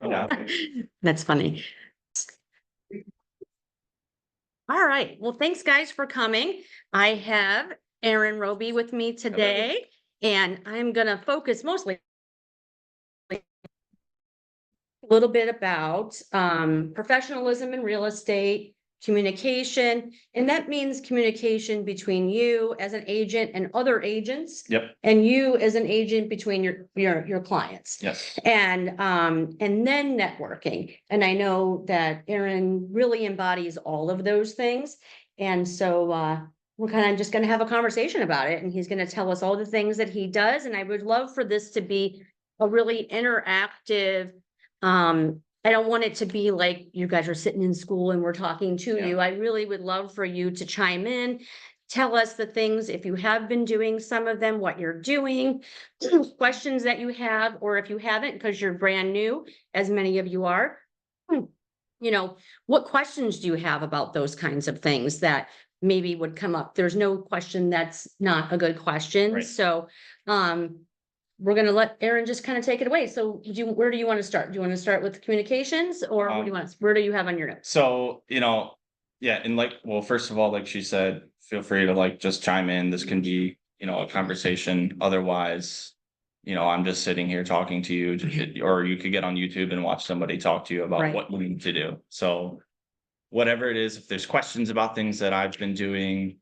Yeah. That's funny. All right. Well, thanks guys for coming. I have Aaron Robey with me today, and I'm going to focus mostly a little bit about professionalism in real estate, communication, and that means communication between you as an agent and other agents. Yep. And you as an agent between your clients. Yes. And then networking. And I know that Aaron really embodies all of those things. And so we're kind of just going to have a conversation about it. And he's going to tell us all the things that he does. And I would love for this to be a really interactive. I don't want it to be like you guys are sitting in school and we're talking to you. I really would love for you to chime in. Tell us the things, if you have been doing some of them, what you're doing, questions that you have, or if you haven't, because you're brand new, as many of you are. You know, what questions do you have about those kinds of things that maybe would come up? There's no question that's not a good question. Right. So, we're gonna let Aaron just kind of take it away. So where do you want to start? Do you want to start with communications, or what do you want? Where do you have on your notes? So, yeah, and well, first of all, like she said, feel free to just chime in. This can be, a conversation. Otherwise, I'm just sitting here talking to you, or you could get on YouTube and watch somebody talk to you about Right. what we need to do. So whatever it is, if there's questions about things that I've been doing,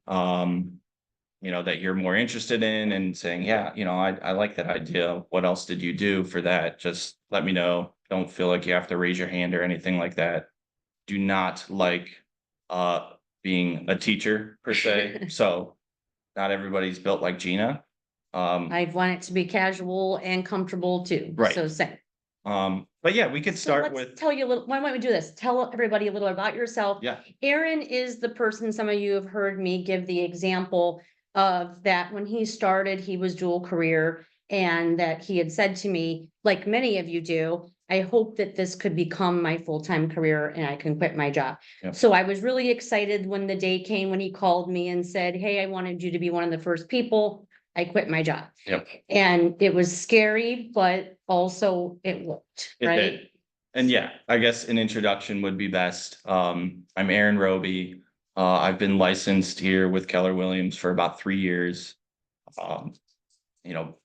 that you're more interested in and saying, yeah, I like that idea. What else did you do for that? Just let me know. Don't feel like you have to raise your hand or anything like that. Do not like being a teacher per se. So not everybody's built like Gina. I want it to be casual and comfortable too. Right. So same. But yeah, we could start with. Tell you a little. Why don't we do this? Tell everybody a little about yourself. Yeah. Aaron is the person, some of you have heard me give the example of that when he started, he was dual career, and that he had said to me, like many of you do, I hope that this could become my full-time career and I can quit my job. Yep. So I was really excited when the day came when he called me and said, hey, I wanted you to be one of the first people. I quit my job. Yep. And it was scary, but also it worked, It right? did. And yeah, I guess an introduction would be best. I'm Aaron Robey. I've been licensed here with Keller Williams for about 3 years.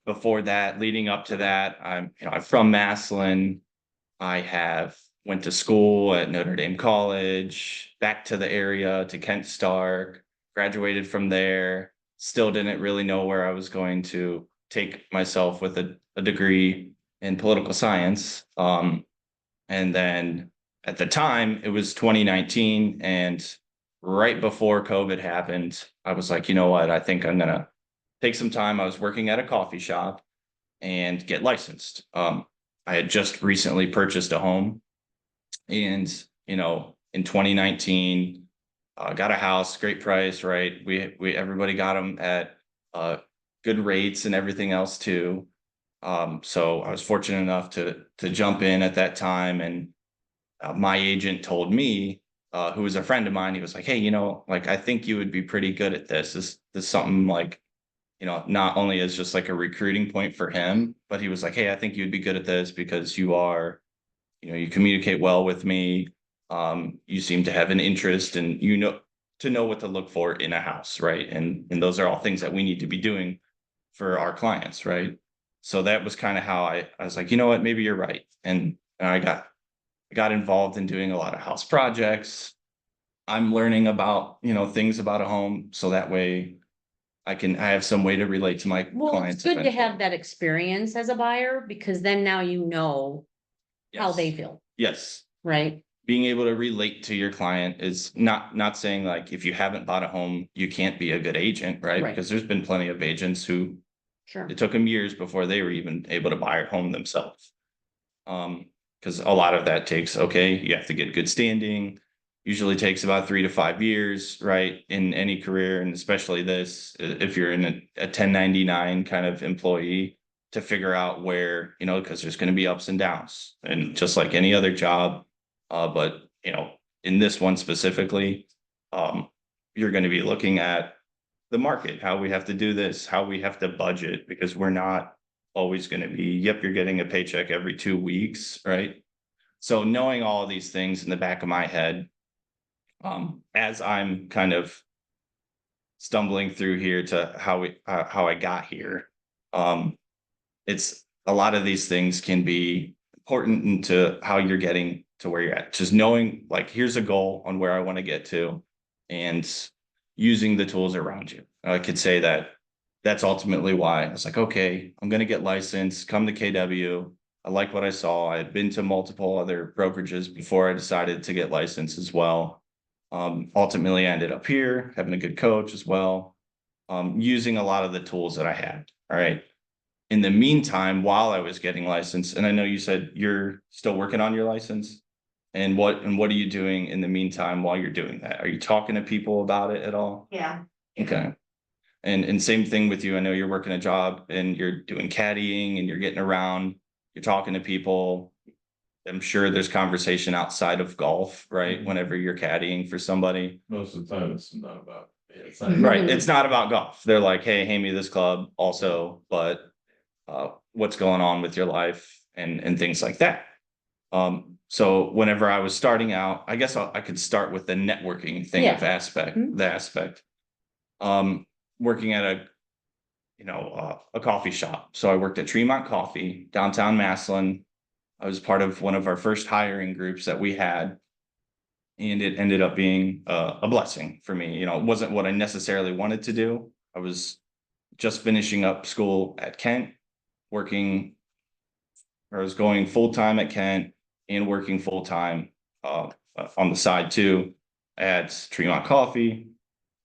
Before that, leading up to that, I'm from Massillon. I went to school at Notre Dame College, back to the area to Kent Stark, graduated from there. Still didn't really know where I was going to take myself with a degree in political science. And then at the time, it was 2019, and right before COVID happened, I was like, you know what? I think I'm gonna take some time. I was working at a coffee shop and get licensed. I had just recently purchased a home, and in 2019, got a house, great price, right? We everybody got them at good rates and everything else too. So I was fortunate enough to jump in at that time, and my agent told me, who was a friend of mine, he was like, hey, I think you would be pretty good at this. This is something not only as just like a recruiting point for him, but he was like, hey, I think you'd be good at this because you are, you communicate well with me. You seem to have an interest and to know what to look for in a house, right? And those are all things that we need to be doing for our clients, right? So that was kind of how I was like, you know what, maybe you're right. And I got involved in doing a lot of house projects. I'm learning about, things about a home. So that way I have some way to relate to my clients. It's good to have that experience as a buyer, because then now you know how they feel. Yes. Right. Being able to relate to your client is not saying like, if you haven't bought a home, you can't be a good agent, right? Because there's been plenty of agents who it took them years before they were even able to buy a home themselves. Because a lot of that takes, you have to get good standing. Usually takes about 3 to 5 years, right? In any career, and especially this, if you're in a 1099 kind of employee, to figure out where, because there's going to be ups and downs, and just like any other job. But, in this one specifically, you're going to be looking at the market, how we have to do this, how we have to budget, because we're not always going to be, you're getting a paycheck every 2 weeks, right? So knowing all of these things in the back of my head, as I'm kind of stumbling through here to how I got here, it's a lot of these things can be important into how you're getting to where you're at. Just knowing, like, here's a goal on where I want to get to, and using the tools around you. I could say that that's ultimately why I was like, okay, I'm going to get licensed, come to KW. I like what I saw. I had been to multiple other brokerages before I decided to get licensed as well. Ultimately, I ended up here having a good coach as well, using a lot of the tools that I had. All right. In the meantime, while I was getting licensed, and I know you said you're still working on your license, and what are you doing in the meantime while you're doing that? Are you talking to people about it at all? Yeah. Okay. And same thing with you. I know you're working a job and you're doing caddying and you're getting around, you're talking to people. I'm sure there's conversation outside of golf, right? Whenever you're caddying for somebody. Most of the time, it's not about. It's Right. It's not about golf. They're like, hey, hand me this club also, but what's going on with your life and things like that. So whenever I was starting out, I guess I could start with the networking thing of the aspect. Working at a coffee shop. So I worked at Tremont Coffee, downtown Massillon. I was part of one of our first hiring groups that we had, and it ended up being a blessing for me. It wasn't what I necessarily wanted to do. I was just finishing up school at Kent, I was going full time at Kent and working full time on the side too at Tremont Coffee.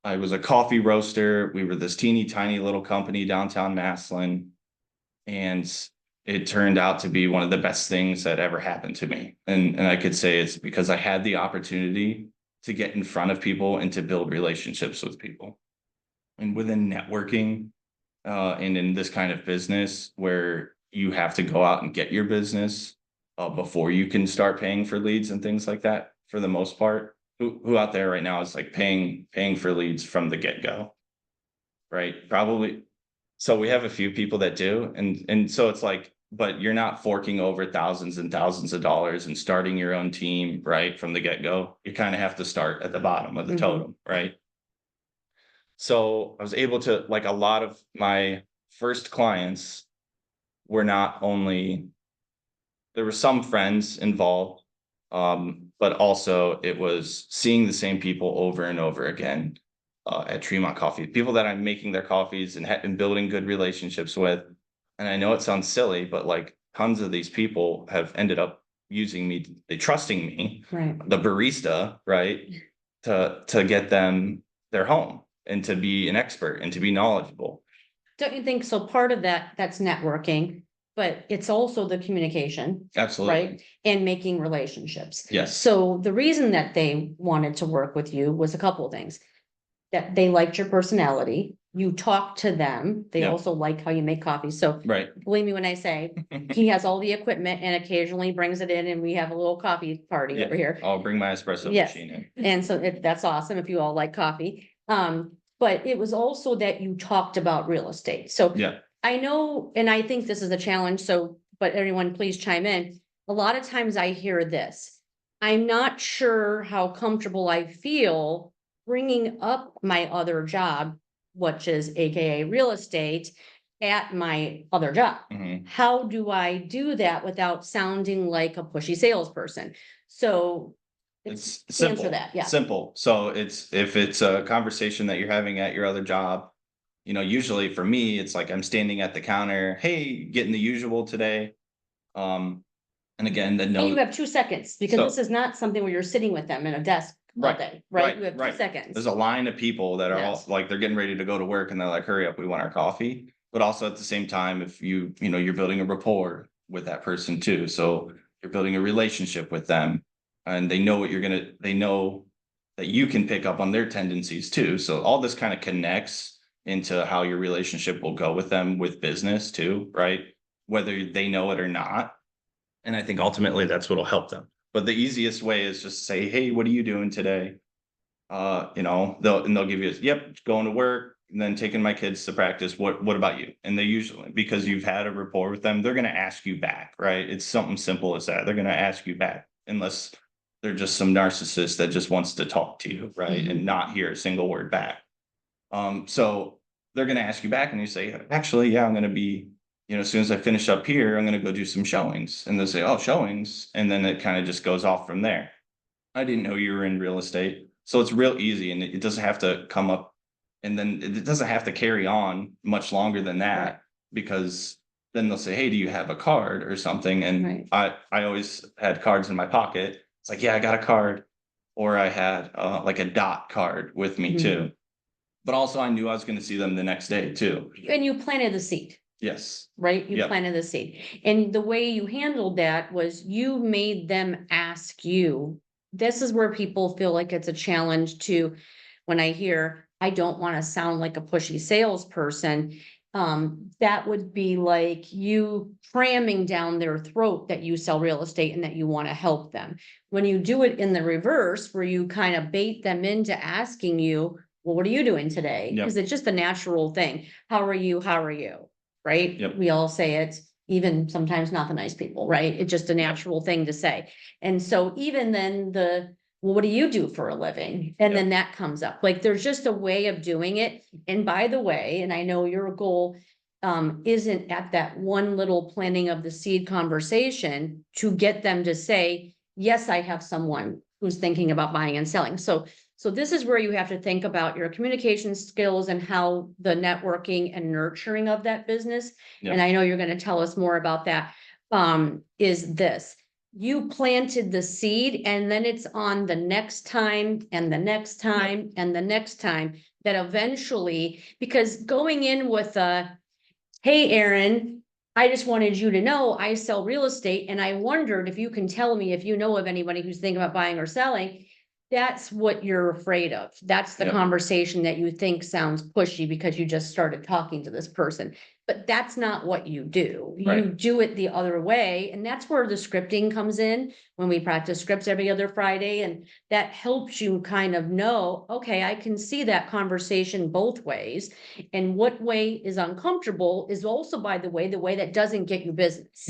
I was a coffee roaster. We were this teeny tiny little company downtown Massillon, and it turned out to be one of the best things that ever happened to me. And I could say it's because I had the opportunity to get in front of people and to build relationships with people. And within networking, and in this kind of business where you have to go out and get your business before you can start paying for leads and things like that, for the most part. Who out there right now is like paying for leads from the get-go, right? Probably. So we have a few people that do, and so it's like, but you're not forking over thousands and thousands of dollars and starting your own team right from the get-go. You kind of have to start at the bottom of the totem, right? So I was able to, like, a lot of my first clients were not only, there were some friends involved, but also it was seeing the same people over and over again at Tremont Coffee, people that I'm making their coffees and building good relationships with. And I know it sounds silly, but like tons of these people have ended up using me, they trusting me, Right. the barista, right, to get them their home and to be an expert and to be knowledgeable. Don't you think so? Part of that's networking, but it's also the communication, Absolutely. right? And making relationships. Yes. So the reason that they wanted to work with you was a couple of things. That they liked your personality, you talk to them, they Yeah. also like how you make coffee, so Right. believe me when I say, he has all the equipment and occasionally brings it in and we have a little coffee party Yeah. over here. I'll bring my espresso Yes. machine in. And so that's awesome if you all like coffee. But it was also that you talked about real estate, so Yeah. I know, and I think this is a challenge, so, but everyone please chime in. A lot of times I hear this, I'm not sure how comfortable I feel bringing up my other job, which is AKA real estate, at my other job. Mhm. How do I do that without sounding like a pushy salesperson? So It's answer simple. that, yeah. Simple. So if it's a conversation that you're having at your other job, usually for me, it's like I'm standing at the counter, hey, getting the usual today. And again, the And you note. have 2 seconds, because this is not something where you're sitting with them in a desk all Right, day, right? You have right. 2 seconds. There's a line of people that are all Yes. like, they're getting ready to go to work and they're like, hurry up, we want our coffee. But also at the same time, if you're building a rapport with that person too. So you're building a relationship with them and they know they know that you can pick up on their tendencies too. So all this kind of connects into how your relationship will go with them with business too, right? Whether they know it or not. And I think ultimately that's what'll help them. But the easiest way is just say, hey, what are you doing today? They'll give you, yep, going to work, then taking my kids to practice, what about you? And they usually, because you've had a rapport with them, they're gonna ask you back, right? It's something simple as that. They're gonna ask you back unless they're just some narcissist that just wants to talk to you, right? Mhm. And not hear a single word back. So they're gonna ask you back and you say, actually, yeah, I'm gonna be, as soon as I finish up here, I'm gonna go do some showings. And they'll say, oh, showings. And then it kind of just goes off from there. I didn't know you were in real estate. So it's real easy and it doesn't have to come up and then it doesn't have to carry on much longer than Right. that because then they'll say, hey, do you have a card or something? And Right. I always had cards in my pocket. It's like, yeah, I got a card. Or I had like a dot card with me too. But also I knew I was going to see them the next day too. And you planted the seed, Yes. right? You Yep. planted the seed. And the way you handled that was you made them ask you. This is where people feel like it's a challenge to, when I hear, I don't want to sound like a pushy salesperson. That would be like you cramming down their throat that you sell real estate and that you want to help them. When you do it in the reverse, where you kind of bait them into asking you, well, what are you doing today? Yep. Because it's just a natural thing. How are you? How are you? Right? Yep. We all say it, even sometimes not the nice people, right? It's just a natural thing to say. And so even then well, what do you do for a living? And then that comes up. Like, there's just a way of doing it. And by the way, and I know your goal isn't at that one little planting of the seed conversation to get them to say, yes, I have someone who's thinking about buying and selling. So this is where you have to think about your communication skills and how the networking and nurturing of that business. Yep. And I know you're going to tell us more about that. Is this, you planted the seed and then it's on the next time and the next time and the next time that eventually, because going in with hey, Aaron, I just wanted you to know I sell real estate and I wondered if you can tell me if you know of anybody who's thinking about buying or selling. That's what you're afraid of. That's the Yep. conversation that you think sounds pushy because you just started talking to this person. But that's not what you do. You Right. do it the other way. And that's where the scripting comes in, when we practice scripts every other Friday. And that helps you kind of know, okay, I can see that conversation both ways. And what way is uncomfortable is also, by the way that doesn't get you business.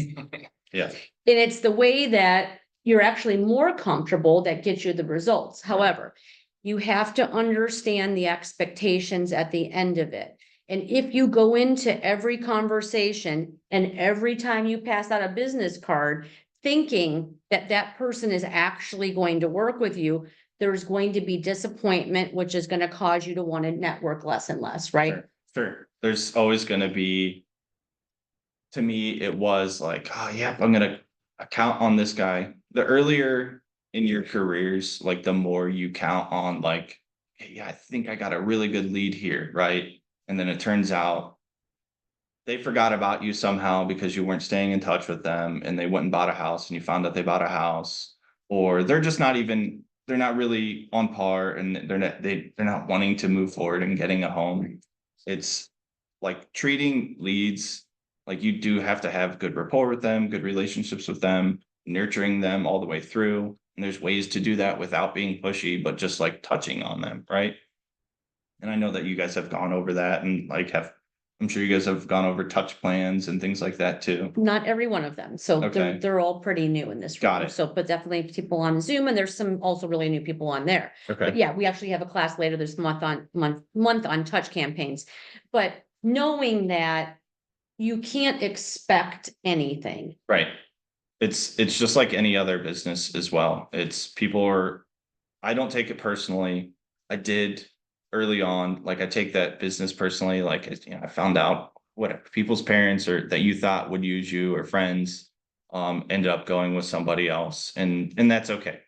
Yeah. And it's the way that you're actually more comfortable that gets you the results. However, you have to understand the expectations at the end of it. And if you go into every conversation and every time you pass out a business card, thinking that that person is actually going to work with you, there's going to be disappointment, which is going to cause you to want to network less and less, right? Sure. There's always going to be, to me, it was like, oh, yeah, I'm going to count on this guy. The earlier in your careers, like the more you count on, like, hey, yeah, I think I got a really good lead here, right? And then it turns out they forgot about you somehow because you weren't staying in touch with them and they went and bought a house and you found out they bought a house, or they're just not even, they're not really on par and they're not wanting to move forward and getting a home. It's like treating leads, like you do have to have good rapport with them, good relationships with them, nurturing them all the way through. And there's ways to do that without being pushy, but just like touching on them, right? And I know that you guys have gone over that and like I'm sure you guys have gone over touch plans and things like that too. Not every one of them. So Okay. they're all pretty new in this Got room. it. So, but definitely people on Zoom, and there's some also really new people on there. But Okay. yeah, we actually have a class later this month on touch campaigns. But knowing that you can't expect anything. Right. It's just like any other business as well. I don't take it personally. I did early on, like I take that business personally, like I found out what people's parents or that you thought would use you or friends ended up going with somebody else. And that's okay.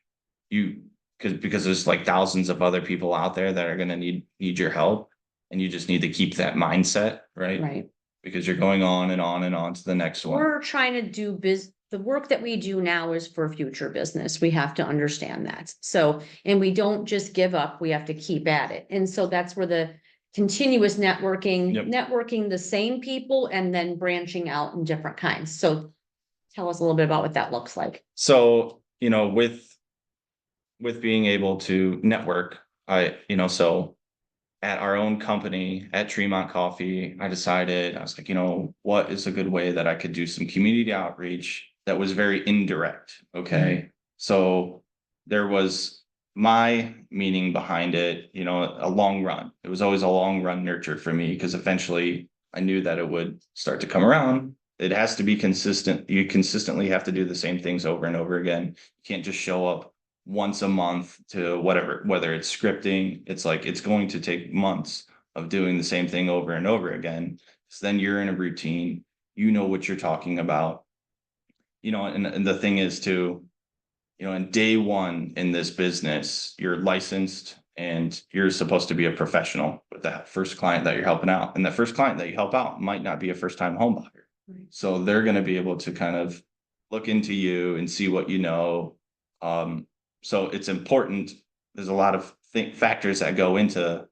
Because there's like thousands of other people out there that are gonna need your help. And you just need to keep that mindset, right? Right. Because you're going on and on and on to the next one. We're trying to do the work that we do now is for future business. We have to understand that. So, and we don't just give up, we have to keep at it. And so that's where the continuous networking, Yep. networking the same people and then branching out in different kinds. So tell us a little bit about what that looks like. So, with being able to network, so at our own company at Tremont Coffee, I decided, I was like, what is a good way that I could do some community outreach that was very indirect? Okay. So there was my meaning behind it, a long run. It was always a long run nurture for me because eventually I knew that it would start to come around. It has to be consistent. You consistently have to do the same things over and over again. You can't just show up once a month to whatever, whether it's scripting, it's like it's going to take months of doing the same thing over and over again. So then you're in a routine, what you're talking about, and the thing is too, in day one in this business, you're licensed and you're supposed to be a professional with that first client that you're helping out. And the first client that you help out might not be a first time home buyer. Right. So they're going to be able to kind of look into you and see what you know. So it's important. There's a lot of factors that go into,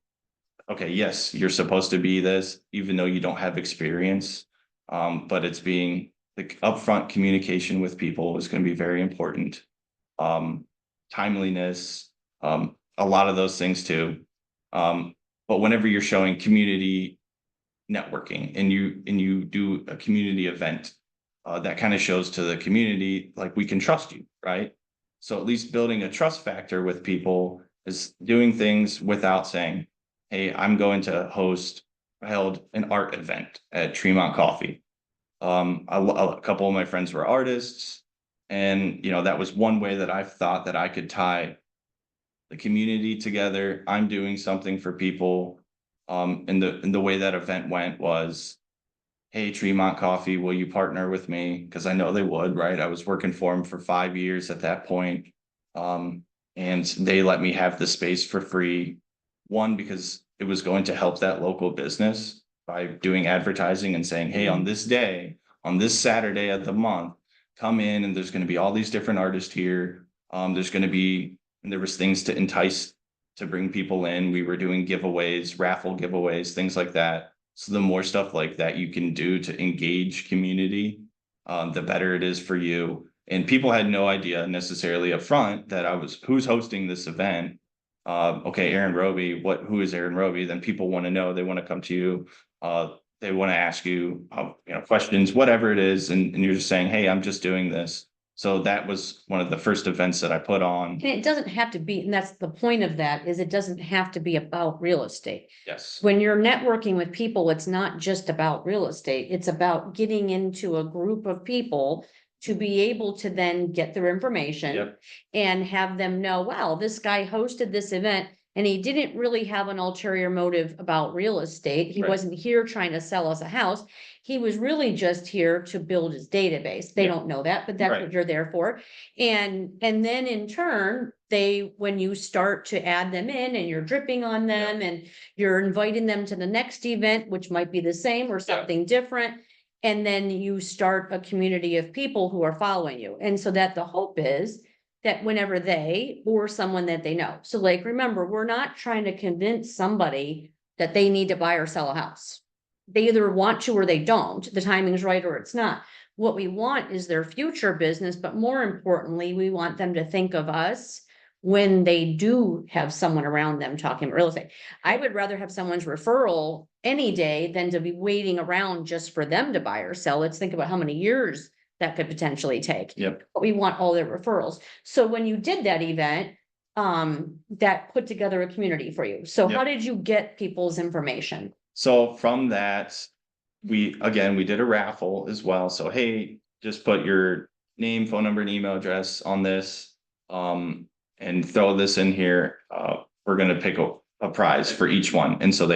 okay, yes, you're supposed to be this, even though you don't have experience. But it's being the upfront communication with people is going to be very important. Timeliness, a lot of those things too. But whenever you're showing community networking and you do a community event, that kind of shows to the community, like, we can trust you, right? So at least building a trust factor with people is doing things without saying, hey, I'm going to held an art event at Tremont Coffee. A couple of my friends were artists, and that was one way that I thought that I could tie the community together. I'm doing something for people. And the way that event went was, hey, Tremont Coffee, will you partner with me? Because I know they would, right? I was working for them for 5 years at that point. And they let me have the space for free. One, because it was going to help that local business by doing advertising and saying, hey, on this day, on this Saturday of the month, come in and there's going to be all these different artists here. There was things to entice, to bring people in. We were doing giveaways, raffle giveaways, things like that. So the more stuff like that you can do to engage community, the better it is for you. And people had no idea necessarily up front that who's hosting this event. Okay, Aaron Robey, who is Aaron Robey? Then people want to know, they want to come to you. They want to ask you, questions, whatever it is. And you're just saying, hey, I'm just doing this. So that was one of the first events that I put on. And it doesn't have to be, and that's the point of that, is it doesn't have to be about real estate. Yes. When you're networking with people, it's not just about real estate. It's about getting into a group of people to be able to then get their information. Yep. And have them know, wow, this guy hosted this event and he didn't really have an ulterior motive about real estate. He Right. wasn't here trying to sell us a house. He was really just here to build his database. They Yep. don't know that, but that's Right. what you're there for. And then in turn, when you start to add them in and you're dripping on them and you're inviting them to the next event, which might be the same or something different. And then you start a community of people who are following you. And so that the hope is that whenever they or someone that they know. So like, remember, we're not trying to convince somebody that they need to buy or sell a house. They either want to or they don't. The timing's right or it's not. What we want is their future business, but more importantly, we want them to think of us when they do have someone around them talking about real estate. I would rather have someone's referral any day than to be waiting around just for them to buy or sell. Let's think about how many years that could potentially take. Yep. But we want all their referrals. So when you did that event, that put together a community for you. So Yep. how did you get people's information? So from that, we did a raffle as well. So, hey, just put your name, phone number, and email address on this, and throw this in here. We're going to pick a prize for each one. And so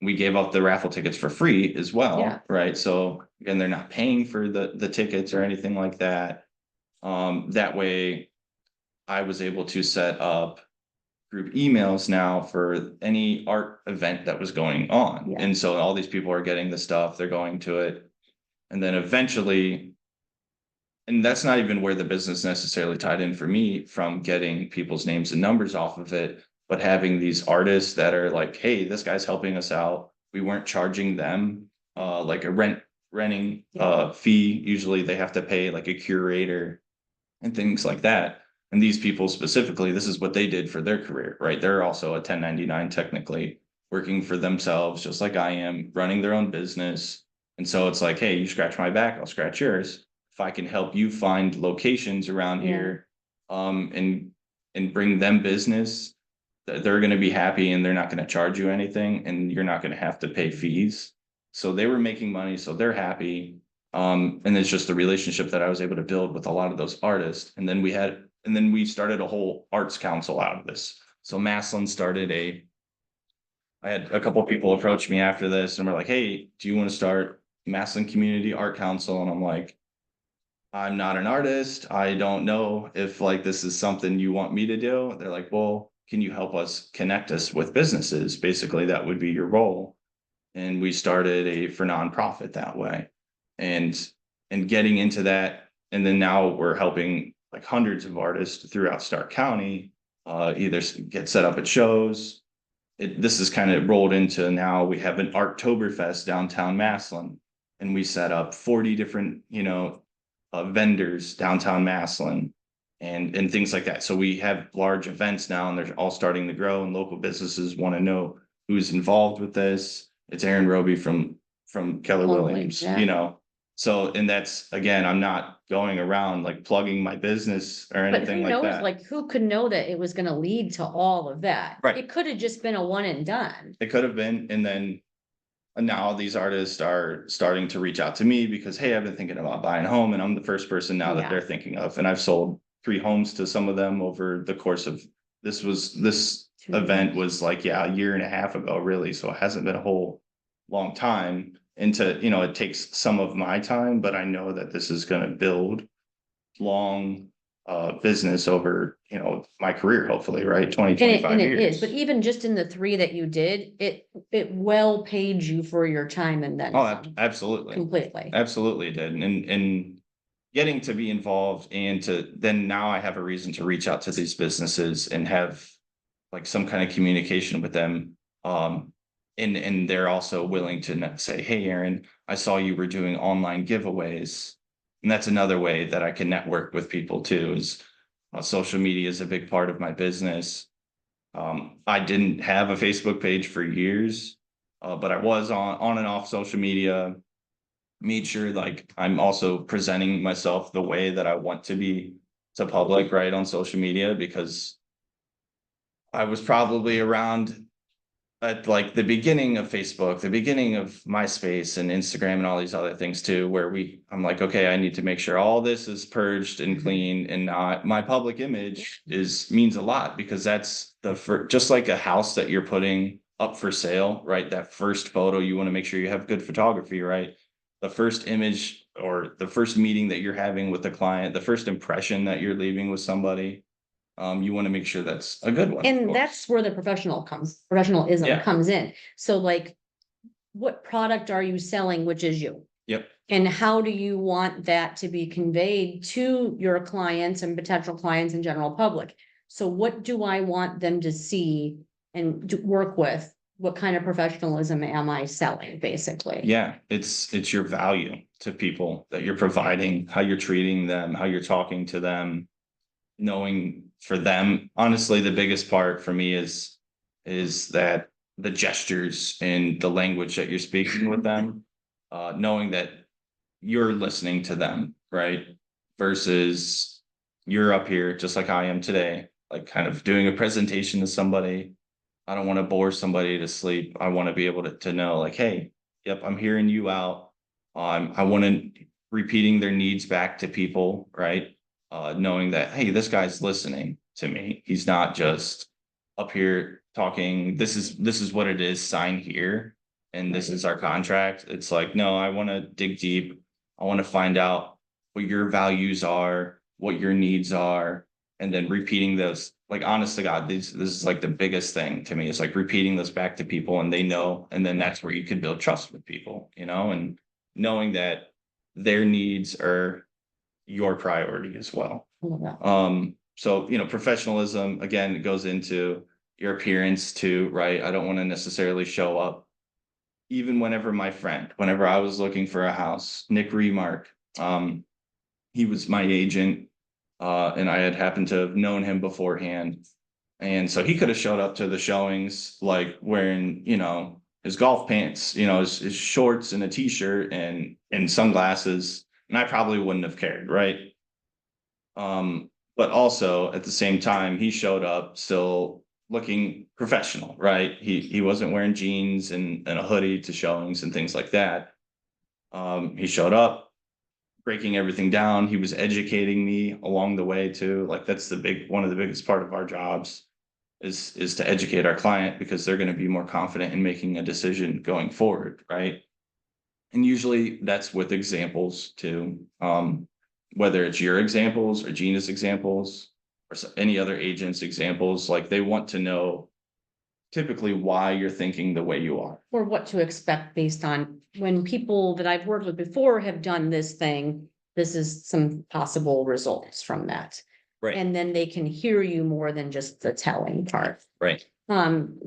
we gave out the raffle tickets for free as well. Yeah. Right. So again, they're not paying for the tickets or anything like that. That way I was able to set up group emails now for any art event that was going on. Yeah. And so all these people are getting the stuff, they're going to it. And then eventually, and that's not even where the business necessarily tied in for me, from getting people's names and numbers off of it, but having these artists that are like, hey, this guy's helping us out. We weren't charging them like a renting fee. Usually they have to pay like a curator and things like that. And these people specifically, this is what they did for their career, right? They're also a 1099 technically. working for themselves, just like I am, running their own business. And so it's like, hey, you scratch my back, I'll scratch yours. If I can help you find locations around Yeah. here, and bring them business, they're going to be happy and they're not going to charge you anything and you're not going to have to pay fees. So they were making money, so they're happy. And it's just the relationship that I was able to build with a lot of those artists. And then we started a whole arts council out of this. So Maslin I had a couple of people approach me after this and were like, hey, do you want to start Maslin Community Art Council? And I'm like, I'm not an artist. I don't know if like this is something you want me to do. They're like, well, can you help us connect us with businesses? Basically, that would be your role. And we started for nonprofit that way. And getting into that. And then now we're helping like hundreds of artists throughout Stark County, either get set up at shows. This is kind of rolled into now we have an Arttoberfest downtown Maslin, and we set up 40 different, vendors downtown Maslin and things like that. So we have large events now and they're all starting to grow and local businesses want to know who's involved with this. It's Aaron Robey from Keller Totally, Williams, yeah. So, and that's, again, I'm not going around like plugging my business or But anything who like knows, that. like, who could know that it was gonna lead to all of that? Right. It could have just been a one and done. It could have been, and then now these artists are starting to reach out to me because, hey, I've been thinking about buying a home and I'm the first person now that Yeah. they're thinking of. And I've sold 3 homes to some of them over the course of this 2 event years. was like, yeah, a year and a half ago, really. So it hasn't been a whole long time into, it takes some of my time, but I know that this is going to build long business over, my career, hopefully, right? 20, And 25 it years. is, but even just in the 3 that you did, it well paid you for your time and then Oh, some, absolutely. completely. Absolutely it did. And getting to be involved and then now I have a reason to reach out to these businesses and have like some kind of communication with them. And they're also willing to say, hey, Aaron, I saw you were doing online giveaways. And that's another way that I can network with people too, is social media is a big part of my business. I didn't have a Facebook page for years, but I was on and off social media, made sure like I'm also presenting myself the way that I want to be to public, right, on social media, because I was probably around at like the beginning of Facebook, the beginning of MySpace and Instagram and all these other things too, where I'm like, okay, I need to make sure all this is purged and clean and not my public image means a lot, because that's just like a house that you're putting up for sale, right? That first photo, you want to make sure you have good photography, right? The first image or the first meeting that you're having with the client, the first impression that you're leaving with somebody, you want to make sure that's a good one. And that's where the professionalism Yeah. comes in. So like, what product are you selling, which is you? Yep. And how do you want that to be conveyed to your clients and potential clients and general public? So what do I want them to see and work with? What kind of professionalism am I selling, basically? Yeah, it's your value to people that you're providing, how you're treating them, how you're talking to them, knowing for them. Honestly, the biggest part for me is that the gestures and the language that you're speaking with them, knowing that you're listening to them, right? Versus you're up here just like I am today, like kind of doing a presentation to somebody. I don't want to bore somebody to sleep. I want to be able to know like, hey, yep, I'm hearing you out. I want to repeating their needs back to people, right? Knowing that, hey, this guy's listening to me. He's not just up here talking. This is what it is. Sign here. And this is our contract. It's like, no, I want to dig deep. I want to find out what your values are, what your needs are, and then repeating those. Like, honest to God, this is like the biggest thing to me. It's like repeating this back to people and they know, and then that's where you can build trust with people, and knowing that their needs are your priority as well. So, professionalism, again, it goes into your appearance too, right? I don't want to necessarily show up. Even whenever I was looking for a house, Nick Remark, he was my agent, and I had happened to have known him beforehand. And so he could have showed up to the showings like wearing, his golf pants, his shorts and a t-shirt and sunglasses, and I probably wouldn't have cared, right? But also at the same time, he showed up still looking professional, right? He wasn't wearing jeans and a hoodie to showings and things like that. He showed up breaking everything down. He was educating me along the way too. Like that's one of the biggest part of our jobs is to educate our client because they're going to be more confident in making a decision going forward, right? And usually that's with examples too. Whether it's your examples or Gina's examples or any other agent's examples, like they want to know typically why you're thinking the way you are. Or what to expect based on when people that I've worked with before have done this thing, this is some possible results from that. Right. And then they can hear you more than just the telling part. Right.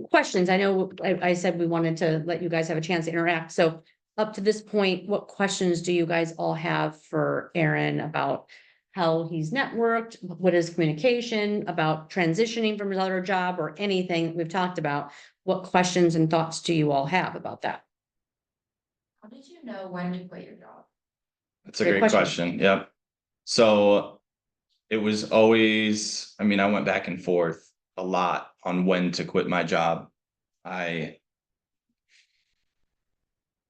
Questions. I know I said we wanted to let you guys have a chance to interact. So up to this point, what questions do you guys all have for Aaron about how he's networked, what is communication, about transitioning from his other job or anything that we've talked about? What questions and thoughts do you all have about that? How did you know when to quit your job? That's a Great great question. question. Yep. So it was always, I mean, I went back and forth a lot on when to quit my job. I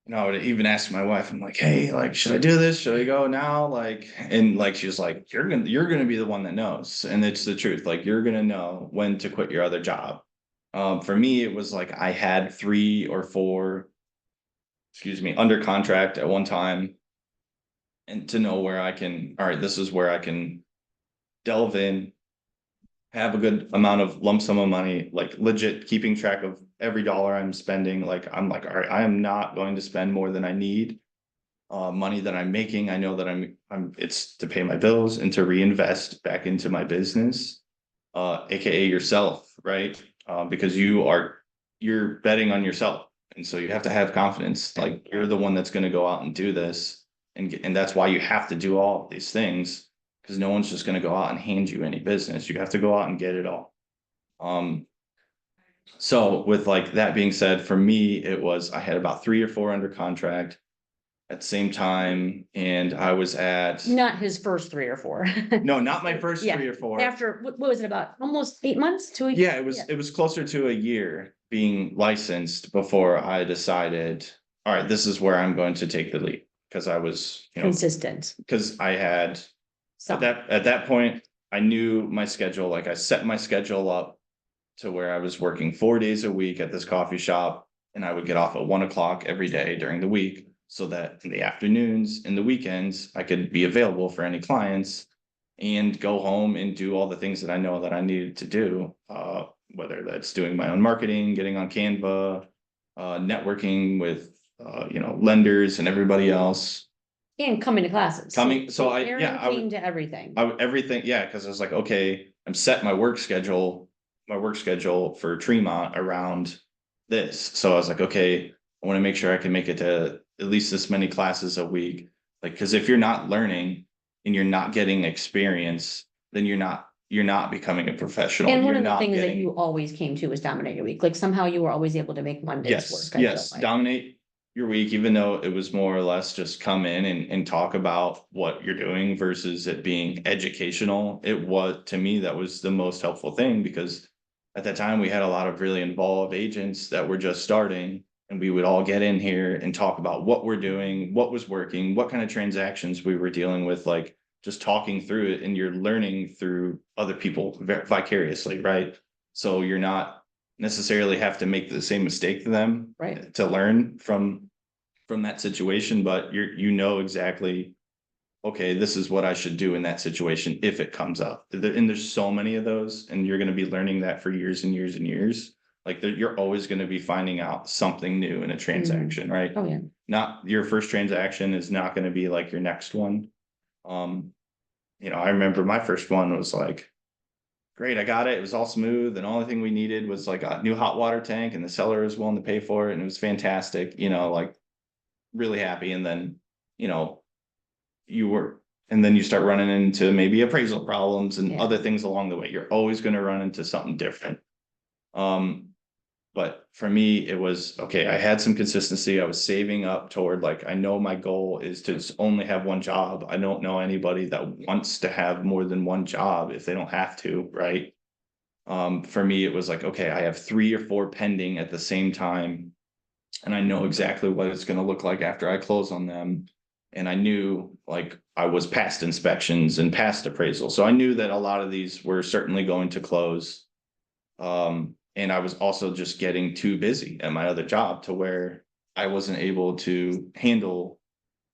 would even ask my wife, I'm like, hey, like, should I do this? Should I go now? Like, and like, she's like, you're gonna be the one that knows. And it's the truth. Like, you're gonna know when to quit your other job. For me, it was like I had 3 or 4, under contract at one time. And to know where all right, this is where I can delve in, have a good amount of lump sum of money, like legit keeping track of every dollar I'm spending. Like, I'm like, all right, I am not going to spend more than I need. Money that I'm making, I know that it's to pay my bills and to reinvest back into my business, AKA yourself, right? Because you're betting on yourself. And so you have to have confidence, like you're the one that's going to go out and do this. And that's why you have to do all of these things, because no one's just going to go out and hand you any business. You have to go out and get it all. So with like that being said, for me, it was, I had about 3 or 4 under contract at the same time. And I was at, Not his first 3 or 4. no, not my first Yeah. 3 or 4. After, what was it, about almost 8 months, 2 weeks? Yeah, it was closer to a year being licensed before I decided, all right, this is where I'm going to take the lead. Because I was, Consistent. because I had So, at that point, I knew my schedule. Like I set my schedule up to where I was working 4 days a week at this coffee shop, and I would get off at 1 o'clock every day during the week, so that in the afternoons and the weekends I could be available for any clients and go home and do all the things that I know that I needed to do. Whether that's doing my own marketing, getting on Canva, networking with lenders and everybody else. and coming to classes. So Aaron came to everything. Everything, yeah, because I was like, okay, I'm set my work schedule for Tremont around this. So I was like, okay, I want to make sure I can make it to at least this many classes a week. Like, because if you're not learning and you're not getting experience, then you're not becoming a professional. And one You're of the not things that getting- you always came to was dominate your week. Like somehow you were always able to make Mondays work. I feel like. Dominate your week, even though it was more or less just come in and talk about what you're doing versus it being educational. It was, to me, that was the most helpful thing, because at that time we had a lot of really involved agents that were just starting, and we would all get in here and talk about what we're doing, what was working, what kind of transactions we were dealing with, like just talking through it, and you're learning through other people vicariously, right? So you're not necessarily have to make the same mistake to them, Right. to learn from that situation, but you know exactly, okay, this is what I should do in that situation if it comes up. And there's so many of those, and you're going to be learning that for years and years and years. Like you're always going to be finding out something new in a transaction, right? Oh, yeah. Not your first transaction is not going to be like your next one. I remember my first one was like, great, I got it. It was all smooth, and the only thing we needed was like a new hot water tank, and the seller was willing to pay for it, and it was fantastic. Like really happy. And then, you were and then you start running into maybe appraisal problems and Yeah. other things along the way. You're always going to run into something different. But for me, it was okay. I had some consistency. I was saving up toward like, I know my goal is to only have one job. I don't know anybody that wants to have more than one job if they don't have to, right? For me, it was like, okay, I have 3 or 4 pending at the same time. And I know exactly what it's going to look like after I close on them. And I knew like I was past inspections and past appraisal. So I knew that a lot of these were certainly going to close. And I was also just getting too busy at my other job to where I wasn't able to handle,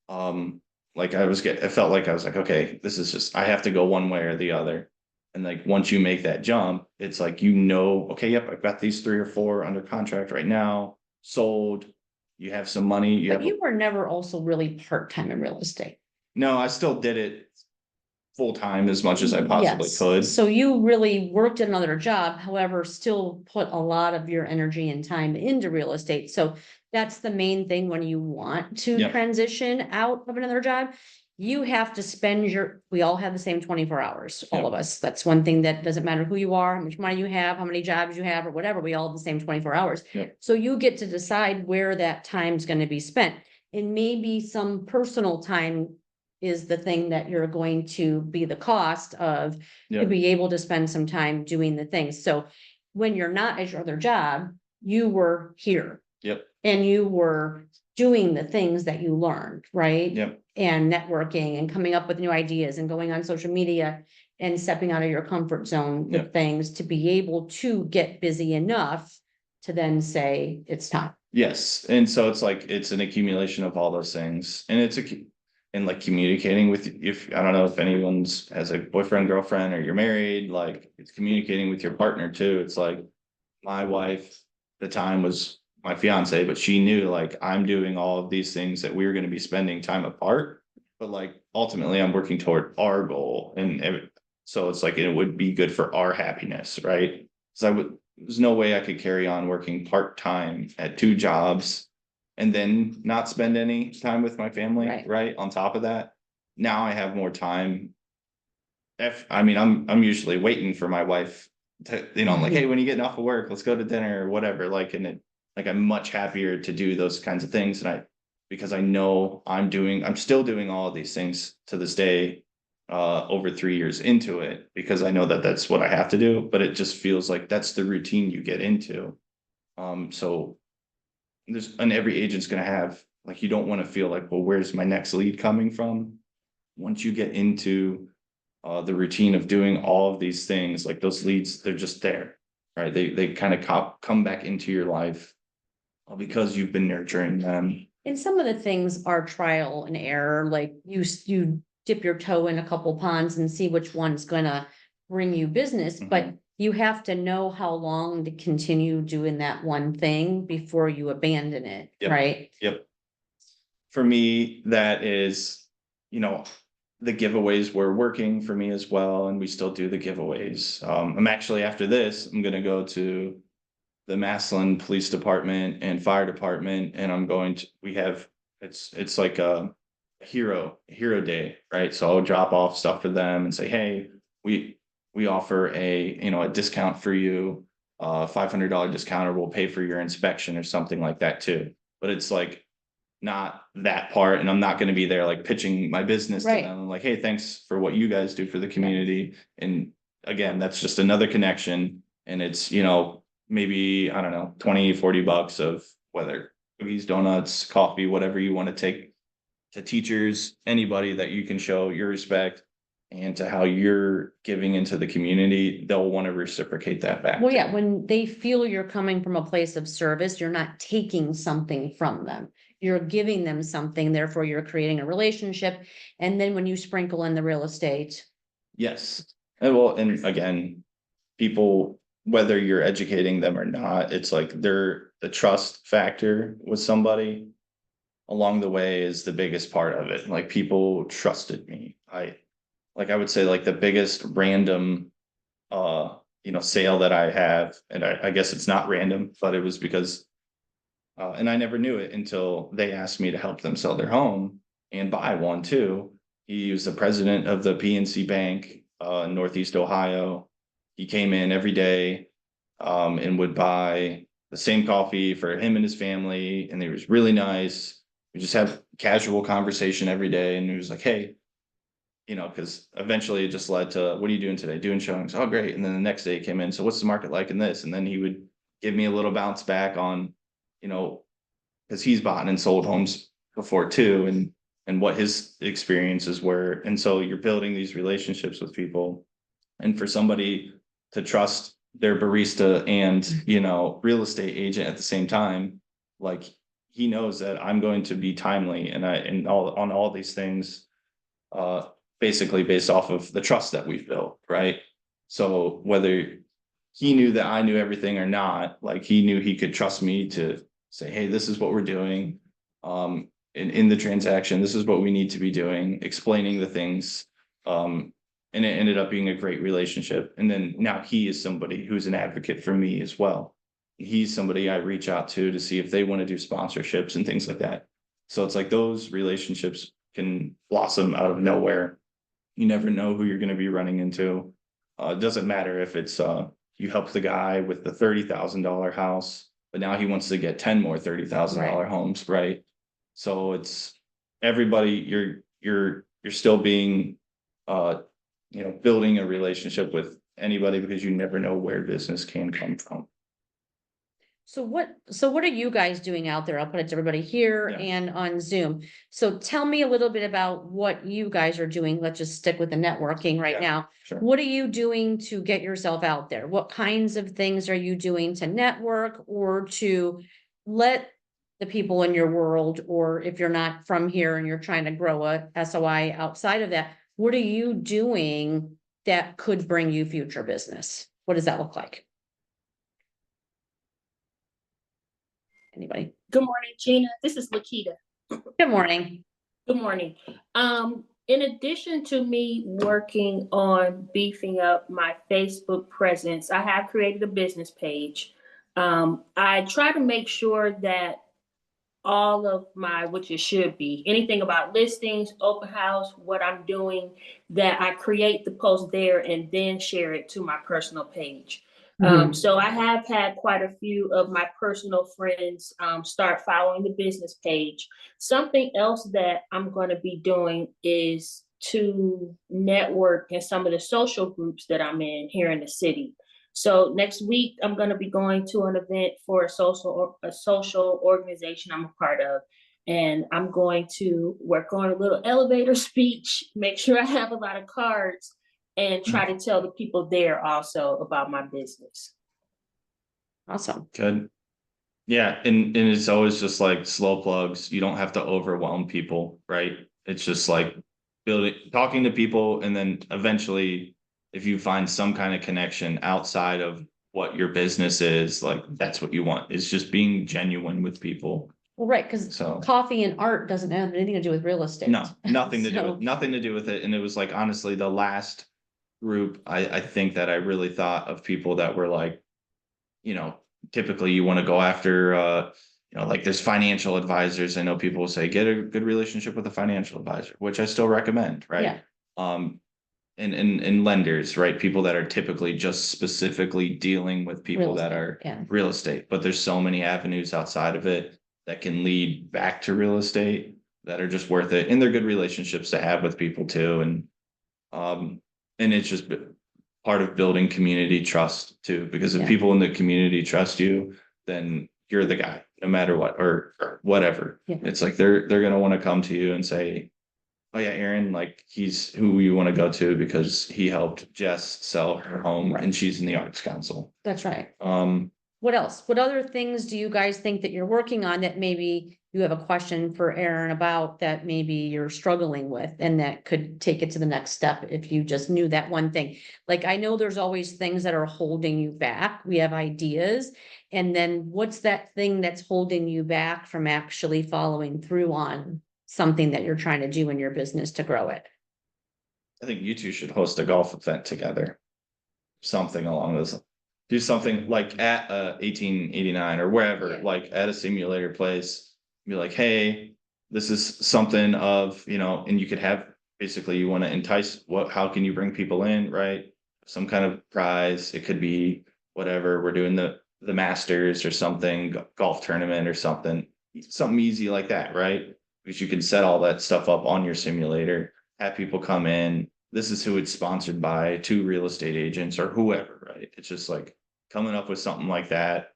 like I felt like I was like, okay, this is just, I have to go one way or the other. And like, once you make that jump, it's like, okay, yep, I've got these 3 or 4 under contract right now, sold. You have some money, you But have, you were never also really part-time in real estate. no, I still did it full time as much as I possibly Yes. could. So you really worked another job, however, still put a lot of your energy and time into real estate. So that's the main thing when you want to Yep. transition out of another job. You have to spend we all have the same 24 hours, all Yep. of us. That's one thing that doesn't matter who you are, how much money you have, how many jobs you have, or whatever, we all have the same 24 hours. Yep. So you get to decide where that time's going to be spent. And maybe some personal time is the thing that you're going to be the cost of to Yep. be able to spend some time doing the things. So when you're not at your other job, you were here Yep. and you were doing the things that you learned, right? Yep. And networking and coming up with new ideas and going on social media and stepping out of your comfort zone with Yep. things to be able to get busy enough to then say it's time. Yes. And so it's like, it's an accumulation of all those things. And and like communicating with, if, I don't know if anyone's has a boyfriend, girlfriend, or you're married, like it's communicating with your partner too. It's like my wife, at the time was my fiance, but she knew like I'm doing all of these things that we were going to be spending time apart. But like ultimately I'm working toward our goal. So it's like, it would be good for our happiness, right? So there's no way I could carry on working part-time at 2 jobs and then not spend any time with my family, Right. right? On top of that, now I have more time. I'm usually waiting for my wife to, I'm like, hey, when you getting off of work, let's go to dinner or whatever. Like, I'm much happier to do those kinds of things. Because I know I'm still doing all of these things to this day, over 3 years into it, because I know that that's what I have to do, but it just feels like that's the routine you get into. So and every agent's gonna have, like, you don't want to feel like, well, where's my next lead coming from? Once you get into the routine of doing all of these things, like those leads, they're just there, right? They kind of come back into your life because you've been nurturing them. And some of the things are trial and error, like you dip your toe in a couple ponds and see which one's gonna bring you business, but you have to know how long to continue doing that one thing before you abandon it, Yep. right? Yep. For me, that is, the giveaways were working for me as well, and we still do the giveaways. I'm actually, after this, I'm gonna go to the Massillon Police Department and Fire Department, and it's like a hero day, right? So I'll drop off stuff for them and say, hey, we offer a discount for you, $500 discount, or we'll pay for your inspection or something like that too. But it's like not that part, and I'm not going to be there like pitching my business Right. to them. I'm like, hey, thanks for what you guys do for the community. And again, that's just another connection, and it's maybe, I don't know, 20-40 bucks of whether cookies, donuts, coffee, whatever you want to take to teachers, anybody that you can show your respect and to how you're giving into the community, they'll want to reciprocate that back. Well, yeah, when they feel you're coming from a place of service, you're not taking something from them. You're giving them something, therefore you're creating a relationship. And then when you sprinkle in the real estate, Yes. And again, people, whether you're educating them or not, it's like the trust factor with somebody along the way is the biggest part of it. Like, people trusted me. I would say like the biggest random sale that I have, and I guess it's not random, but it was because and I never knew it until they asked me to help them sell their home and buy one too. He was the president of the PNC Bank, in Northeast Ohio. He came in every day, and would buy the same coffee for him and his family, and he was really nice. We just have casual conversation every day, and he was like, hey, because eventually it just led to, what are you doing today? Doing showings. Oh, great. And then the next day he came in. So what's the market like in this? And then he would give me a little bounce back on, because he's bought and sold homes before too, and what his experiences were. And so you're building these relationships with people. And for somebody to trust their barista and, real estate agent at the same time, like he knows that I'm going to be timely and all these things, basically based off of the trust that we've built, right? So whether he knew that I knew everything or not, like he knew he could trust me to say, hey, this is what we're doing. In the transaction, this is what we need to be doing, explaining the things. And it ended up being a great relationship. And then now he is somebody who's an advocate for me as well. He's somebody I reach out to see if they want to do sponsorships and things like that. So it's like those relationships can blossom out of nowhere. You never know who you're going to be running into. It doesn't matter if it's you help the guy with the $30,000 house, but now he wants to get 10 more $30,000 homes, right? So it's everybody. You're still being, building a relationship with anybody, because you never know where business can come from. So what are you guys doing out there? I'll put it to everybody here Yeah. and on Zoom. So tell me a little bit about what you guys are doing. Let's just stick with the networking right Yeah, now. sure. What are you doing to get yourself out there? What kinds of things are you doing to network or to let the people in your world, or if you're not from here and you're trying to grow a SOI outside of that, what are you doing that could bring you future business? What does that look like? Anybody? Good morning, Gina. This is Lakita. Good morning. Good morning. In addition to me working on beefing up my Facebook presence, I have created a business page. I try to make sure that all of my, which it should be, anything about listings, open house, what I'm doing, that I create the post there and then share it to my personal page. So I have had quite a few of my personal friends start following the business page. Something else that I'm going to be doing is to network in some of the social groups that I'm in here in the city. So next week, I'm going to be going to an event for a social organization I'm a part of. And I'm going to work on a little elevator speech, make sure I have a lot of cards, and try to tell the people there also about my business. Awesome. Good. Yeah. And it's always just like slow plugs. You don't have to overwhelm people, right? It's just like talking to people. And then eventually, if you find some kind of connection outside of what your business is, like that's what you want, is just being genuine with people. Well, right, because coffee and art doesn't have anything to do with real estate. No, nothing to do with it. And it was like, honestly, the last group, I think that I really thought of people that were like, typically you want to go after, like there's financial advisors. I know people will say, get a good relationship with a financial advisor, which I still recommend, right? Yeah. And lenders, right? People that are typically just specifically dealing with people that are real estate, but there's so many avenues outside of it that can lead back to real estate that are just worth it. And they're good relationships to have with people too. And it's just part of building community trust too, because if people in the community trust you, then you're the guy, no matter what, or whatever. Yeah. It's like, they're going to want to come to you and say, oh yeah, Aaron, like he's who you want to go to because he helped Jess sell her home and she's in the Arts Council. That's right. What else? What other things do you guys think that you're working on that maybe you have a question for Aaron about, that maybe you're struggling with and that could take it to the next step if you just knew that one thing? Like, I know there's always things that are holding you back. We have ideas. And then what's that thing that's holding you back from actually following through on something that you're trying to do in your business to grow it? I think you two should host a golf event together. Something along those lines. Do something like at 1889 or wherever, like at a simulator place, be like, hey, this is something of, and you could have basically you want to entice, how can you bring people in, right? Some kind of prize. It could be whatever, we're doing the Masters or something, golf tournament or something easy like that, right? Because you can set all that stuff up on your simulator, have people come in. This is who it's sponsored by, 2 real estate agents or whoever, right? It's just like coming up with something like that.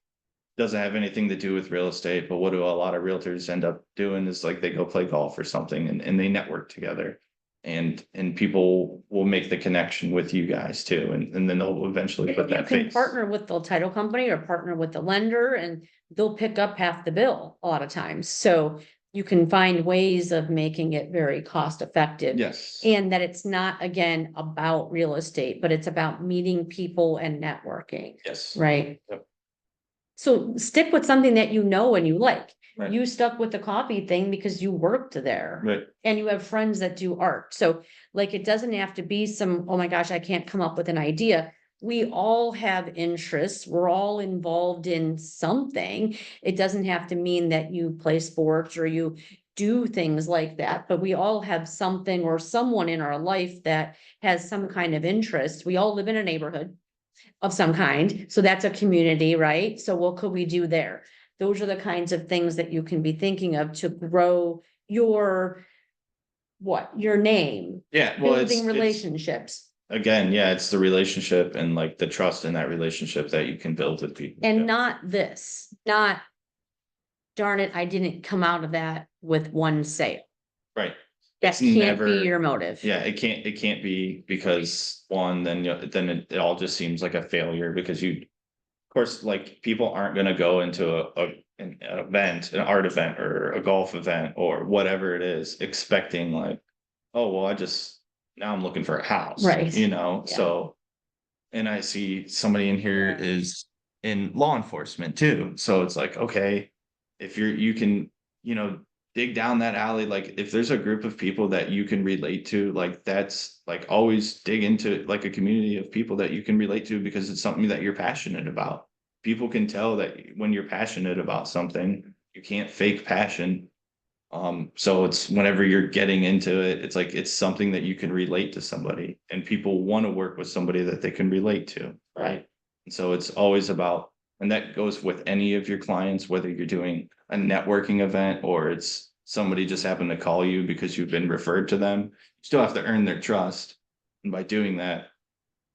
Doesn't have anything to do with real estate, but what do a lot of realtors end up doing is like they go play golf or something and they network together. And people will make the connection with you guys too, and then they'll eventually put You that can face. partner with the title company or partner with the lender and they'll pick up half the bill a lot of times. So you can find ways of making it very cost effective. Yes. And that it's not, again, about real estate, but it's about meeting people and networking, Yes. right? Yep. So stick with something that you know and you like. Right. You stuck with the coffee thing because you worked there. Right. And you have friends that do art. So like, it doesn't have to be some, oh my gosh, I can't come up with an idea. We all have interests. We're all involved in something. It doesn't have to mean that you play sports or you do things like that, but we all have something or someone in our life that has some kind of interest. We all live in a neighborhood of some kind. So that's a community, right? So what could we do there? Those are the kinds of things that you can be thinking of to grow your, your name, Yeah, well, building relationships. again, yeah, it's the relationship and like the trust in that relationship that you can build with people. And Yeah. not, darn it, I didn't come out of that with one sale. Right. That It's can't never- be your motive. Yeah, it can't be because one, then it all just seems like a failure because of course, like people aren't gonna go into an event, an art event or a golf event or whatever it is, expecting like, oh, well, now I'm looking for a house. Right. Yeah. So, and I see somebody in here is in law enforcement too. So it's like, okay, if you can, dig down that alley, like if there's a group of people that you can relate to, like that's like always dig into like a community of people that you can relate to because it's something that you're passionate about. People can tell that when you're passionate about something, you can't fake passion. So it's whenever you're getting into it, it's like it's something that you can relate to somebody and people want to work with somebody that they can relate to, right? And so it's always about, and that goes with any of your clients, whether you're doing a networking event or it's somebody just happened to call you because you've been referred to them. You still have to earn their trust. And by doing that,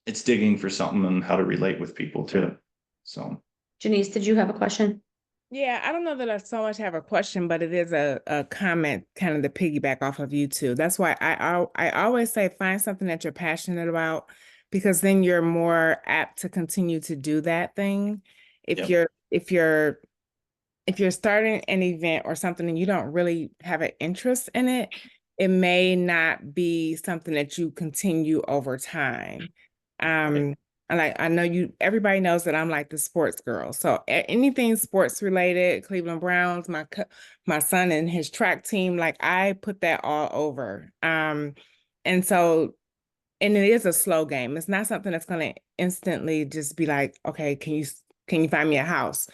it's digging for something on how to relate with people too. So Janice, did you have a question? Yeah, I don't know that I so much have a question, but it is a comment kind of to piggyback off of you two. That's why I always say find something that you're passionate about because then you're more apt to continue to do that thing. If you're starting an event or something and you don't really have an interest in it, it may not be something that you continue over time. I know everybody knows that I'm like the sports girl. So anything sports related, Cleveland Browns, my son and his track team, like I put that all over. And it is a slow game. It's not something that's going to instantly just be like, okay, can you find me a house?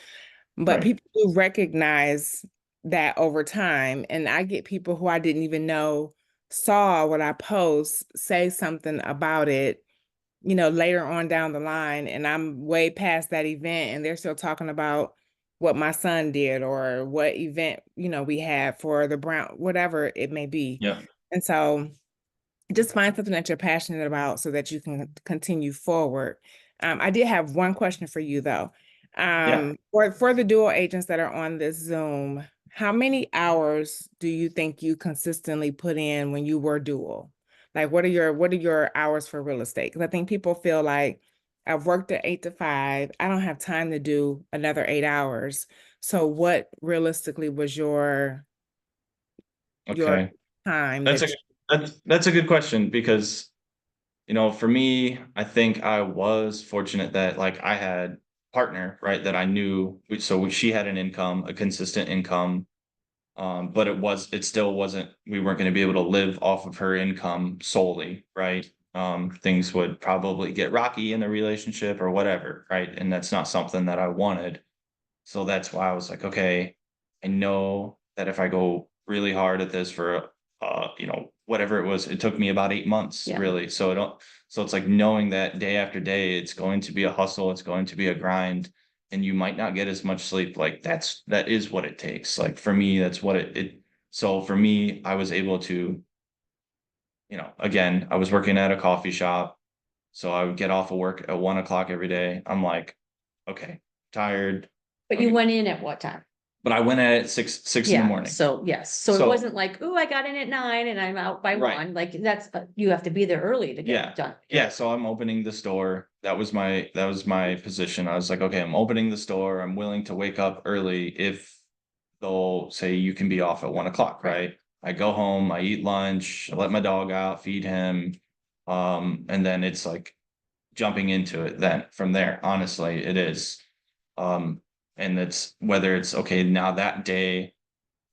But Right. people do recognize that over time. And I get people who I didn't even know saw what I post, say something about it, later on down the line, and I'm way past that event and they're still talking about what my son did or what event, we had for the Brown, whatever it may be. yeah. And so just find something that you're passionate about so that you can continue forward. I did have one question for you though. For the dual agents that are on this Zoom, how many hours do you think you consistently put in when you were dual? Like, what are your hours for real estate? Because I think people feel like I've worked at 8 to 5. I don't have time to do another 8 hours. So what realistically was your Okay. time? That's a good question because, for me, I think I was fortunate that like I had a partner, right, that I knew. So she had an income, a consistent income. But it still wasn't, we weren't going to be able to live off of her income solely, right? Things would probably get rocky in the relationship or whatever, right? And that's not something that I wanted. So that's why I was like, okay, I know that if I go really hard at this for whatever it was, it took me about 8 months, Yeah. really. So it's like knowing that day after day, it's going to be a hustle, it's going to be a grind. And you might not get as much sleep. Like that is what it takes. Like for me, that's what so for me, I was able to, again, I was working at a coffee shop. So I would get off of work at 1 o'clock every day. I'm like, okay, tired. But you went in at what time? But I went at six in the Yeah, morning. so yes, so it So- wasn't like, oh, I got in at 9 and I'm out by Right. 1, like that's, you have to be there early to get Yeah. it done. Yeah, so I'm opening the store. That was my position. I was like, okay, I'm opening the store. I'm willing to wake up early if they'll say you can be off at 1 o'clock, right? I go home, I eat lunch, I let my dog out, feed him. And then it's like jumping into it then from there. Honestly, it is. And it's whether it's okay, now that day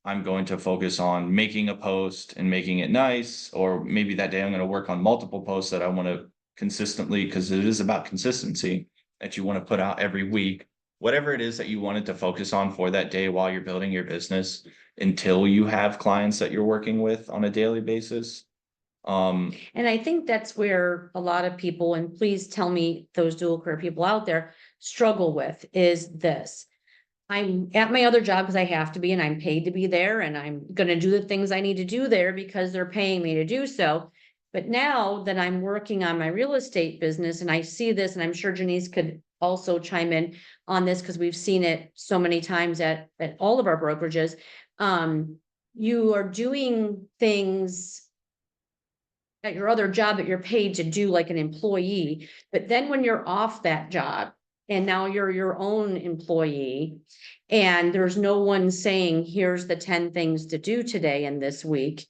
I'm going to focus on making a post and making it nice, or maybe that day I'm going to work on multiple posts that I want to consistently, because it is about consistency that you want to put out every week, whatever it is that you wanted to focus on for that day while you're building your business until you have clients that you're working with on a daily basis. And I think that's where a lot of people, and please tell me those dual career people out there struggle with is this. I'm at my other job because I have to be and I'm paid to be there and I'm gonna do the things I need to do there because they're paying me to do so. But now that I'm working on my real estate business and I see this, and I'm sure Janice could also chime in on this because we've seen it so many times at all of our brokerages. You are doing things at your other job that you're paid to do like an employee, but then when you're off that job and now you're your own employee and there's no one saying, here's the 10 things to do today and this week.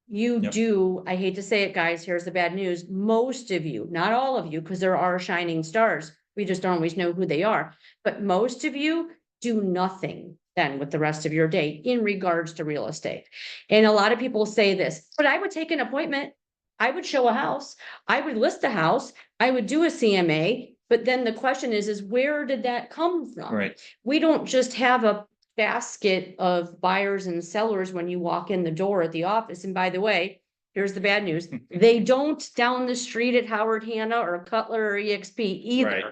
You Yep. do, I hate to say it, guys, here's the bad news. Most of you, not all of you, because there are shining stars. We just don't always know who they are. But most of you do nothing then with the rest of your day in regards to real estate. And a lot of people say this, but I would take an appointment. I would show a house. I would list a house. I would do a CMA. But then the question is where did that come from? Right. We don't just have a basket of buyers and sellers when you walk in the door at the office. And by the way, here's the bad news. They don't down the street at Howard Hanna or Cutler or EXP either. Right.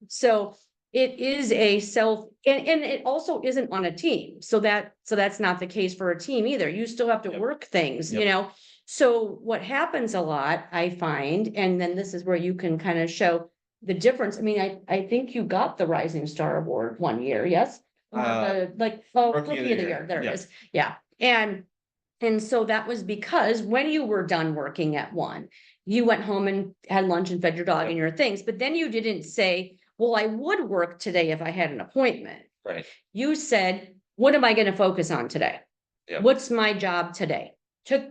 So it is a and it also isn't on a team. So that's not the case for a team either. You still have to Yep. work things, Yep. So what happens a lot, I find, and then this is where you can kind of show the difference. I mean, I think you got the Rising Star Award one year, yes? Or Rookie of the Year, there it Yeah. is. Yeah, and so that was because when you were done working at one, you went home and had lunch and fed your dog and your things, but then you didn't say, well, I would work today if I had an appointment. Right. You said, what am I gonna focus on today? Yep. What's my job today?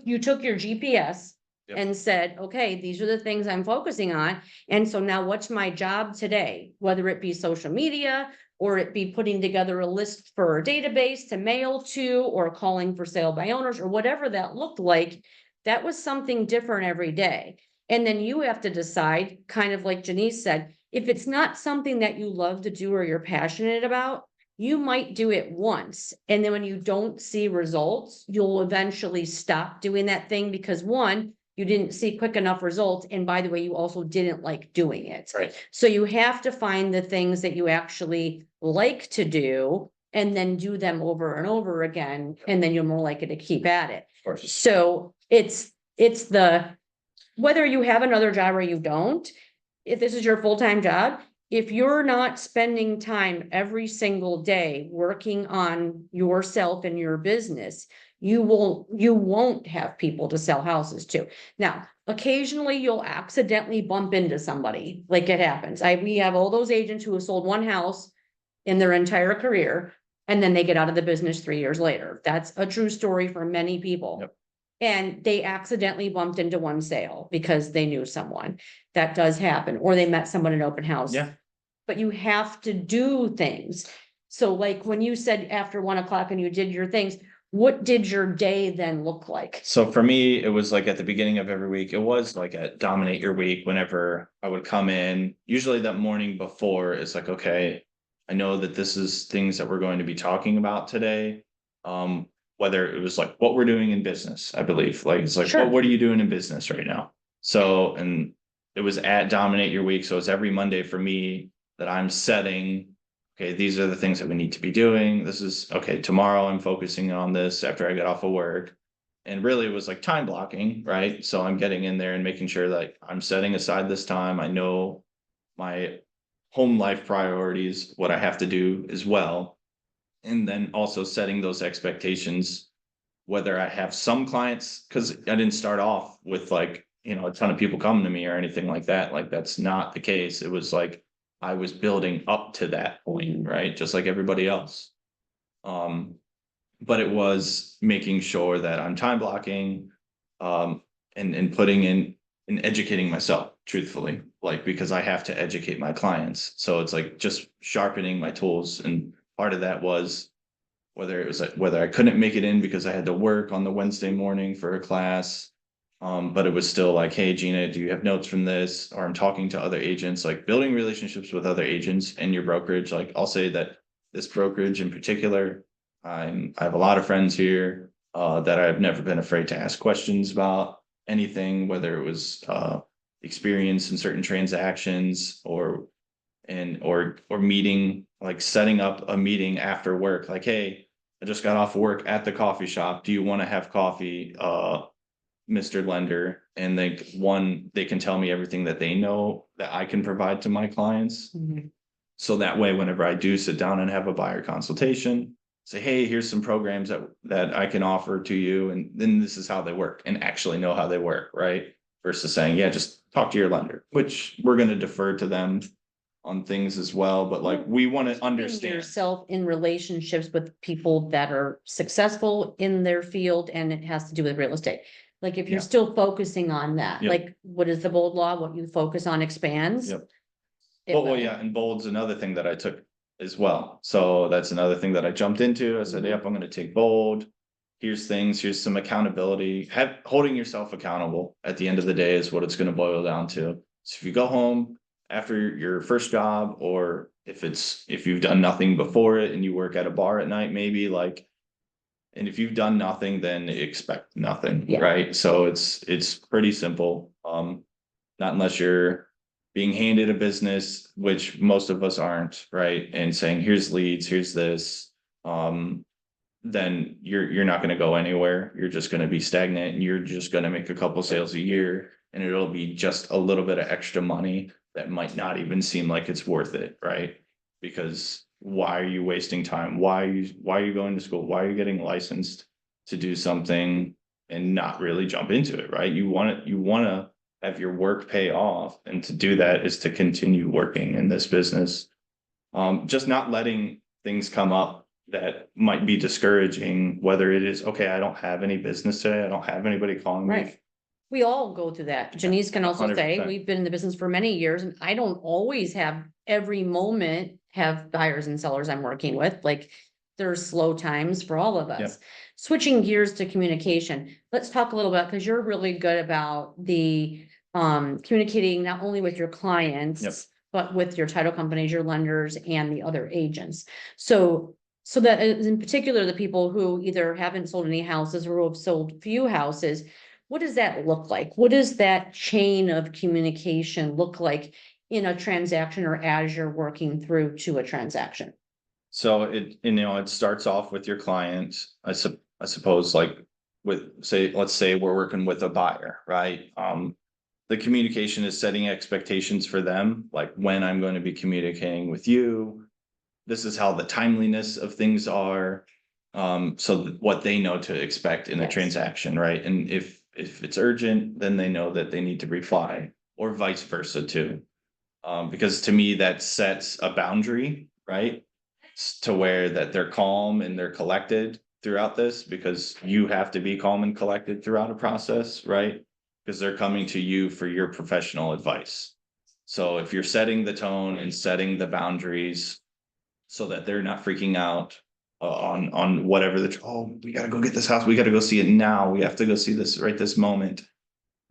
You took your GPS Yep. and said, okay, these are the things I'm focusing on. And so now what's my job today? Whether it be social media, or it be putting together a list for a database to mail to, or calling for sale by owners, or whatever that looked like, that was something different every day. And then you have to decide, kind of like Janice said, if it's not something that you love to do or you're passionate about, you might do it once. And then when you don't see results, you'll eventually stop doing that thing because one, you didn't see quick enough results. And by the way, you also didn't like doing it. Right. So you have to find the things that you actually like to do and then do them over and over again. And then you're more likely to keep at it. Of course. So it's whether you have another job or you don't, if this is your full-time job, if you're not spending time every single day working on yourself and your business, you won't have people to sell houses to. Now, occasionally you'll accidentally bump into somebody, like it happens. We have all those agents who have sold one house in their entire career, and then they get out of the business 3 years later. That's a true story for many people. Yep. And they accidentally bumped into one sale because they knew someone. That does happen, or they met someone in open house. Yeah. But you have to do things. So like when you said after 1 o'clock and you did your things, what did your day then look like? So for me, it was like at the beginning of every week, it was like a dominate your week. Whenever I would come in, usually that morning before, it's like, okay, I know that this is things that we're going to be talking about today. whether it was like what we're doing in business, I believe, like, it's like, Sure. what are you doing in business right now? So, and it was at Dominate Your Week. So it's every Monday for me that I'm setting, okay, these are the things that we need to be doing. This is, okay, tomorrow I'm focusing on this after I get off of work. And really it was like time blocking, right? So I'm getting in there and making sure that I'm setting aside this time. I know my home life priorities, what I have to do as well. And then also setting those expectations, whether I have some clients, because I didn't start off with like, you know, a ton of people coming to me or anything like that. Like, that's not the case. It was like I was building up to that point, right? Just like everybody else. But it was making sure that I'm time blocking, and putting in and educating myself, truthfully, like, because I have to educate my clients. So it's like just sharpening my tools. And part of that was whether it was like whether I couldn't make it in because I had to work on the Wednesday morning for a class. But it was still like, hey, Gina, do you have notes from this? Or I'm talking to other agents, like building relationships with other agents in your brokerage. Like, I'll say that this brokerage in particular, I have a lot of friends here that I've never been afraid to ask questions about anything, whether it was experience in certain transactions or meeting, like setting up a meeting after work, like, hey, I just got off work at the coffee shop. Do you want to have coffee, Mr. Lender? And they can tell me everything that they know that I can provide to my clients. Mhm. So that way, whenever I do sit down and have a buyer consultation, say, hey, here's some programs that I can offer to you. And then this is how they work, and actually know how they work, right? Versus saying, yeah, just talk to your lender, which we're going to defer to them on things as well. But like, we want to Putting understand. yourself in relationships with people that are successful in their field, and it has to do with real estate. Like, if you're Yeah. still focusing on that, Yep. like, what is the bold law? What you focus on expands. Yep. It Well, will. yeah, and bold's another thing that I took as well. So that's another thing that I jumped into. I said, yep, I'm going to take bold. Here's some accountability. Holding yourself accountable at the end of the day is what it's going to boil down to. So if you go home after your first job, or if you've done nothing before it and you work at a bar at night, maybe, like, and if you've done nothing, then expect nothing, Yeah. right? So it's pretty simple. Not unless you're being handed a business, which most of us aren't, right? And saying, here's leads, here's this, then you're not going to go anywhere. You're just going to be stagnant, and you're just going to make a couple sales a year, and it'll be just a little bit of extra money that might not even seem like it's worth it, right? Because why are you wasting time? Why are you going to school? Why are you getting licensed to do something and not really jump into it, right? You want to have your work pay off, and to do that is to continue working in this business. Just not letting things come up that might be discouraging, whether it is, okay, I don't have any business today, I don't have anybody calling me. Right. We all go through that. Janice can also say, 100%. we've been in the business for many years, and I don't always have every moment have buyers and sellers I'm working with. Like, there's slow times for all of us. Yep. Switching gears to communication, let's talk a little bit, because you're really good about the communicating not only with your clients, Yep. but with your title companies, your lenders, and the other agents. So that is in particular the people who either haven't sold any houses or who have sold few houses. What does that look like? What does that chain of communication look like in a transaction, or as you're working through to a transaction? So it starts off with your client. I suppose, like, let's say we're working with a buyer, right? The communication is setting expectations for them, like when I'm going to be communicating with you. This is how the timeliness of things are. So what they know to expect in a Yes. transaction, right? And if it's urgent, then they know that they need to reply, or vice versa too. Because to me, that sets a boundary, right? To where that they're calm and they're collected throughout this, because you have to be calm and collected throughout a process, right? Because they're coming to you for your professional advice. So if you're setting the tone and setting the boundaries so that they're not freaking out on whatever we got to go get this house, we got to go see it now, we have to go see this right this moment.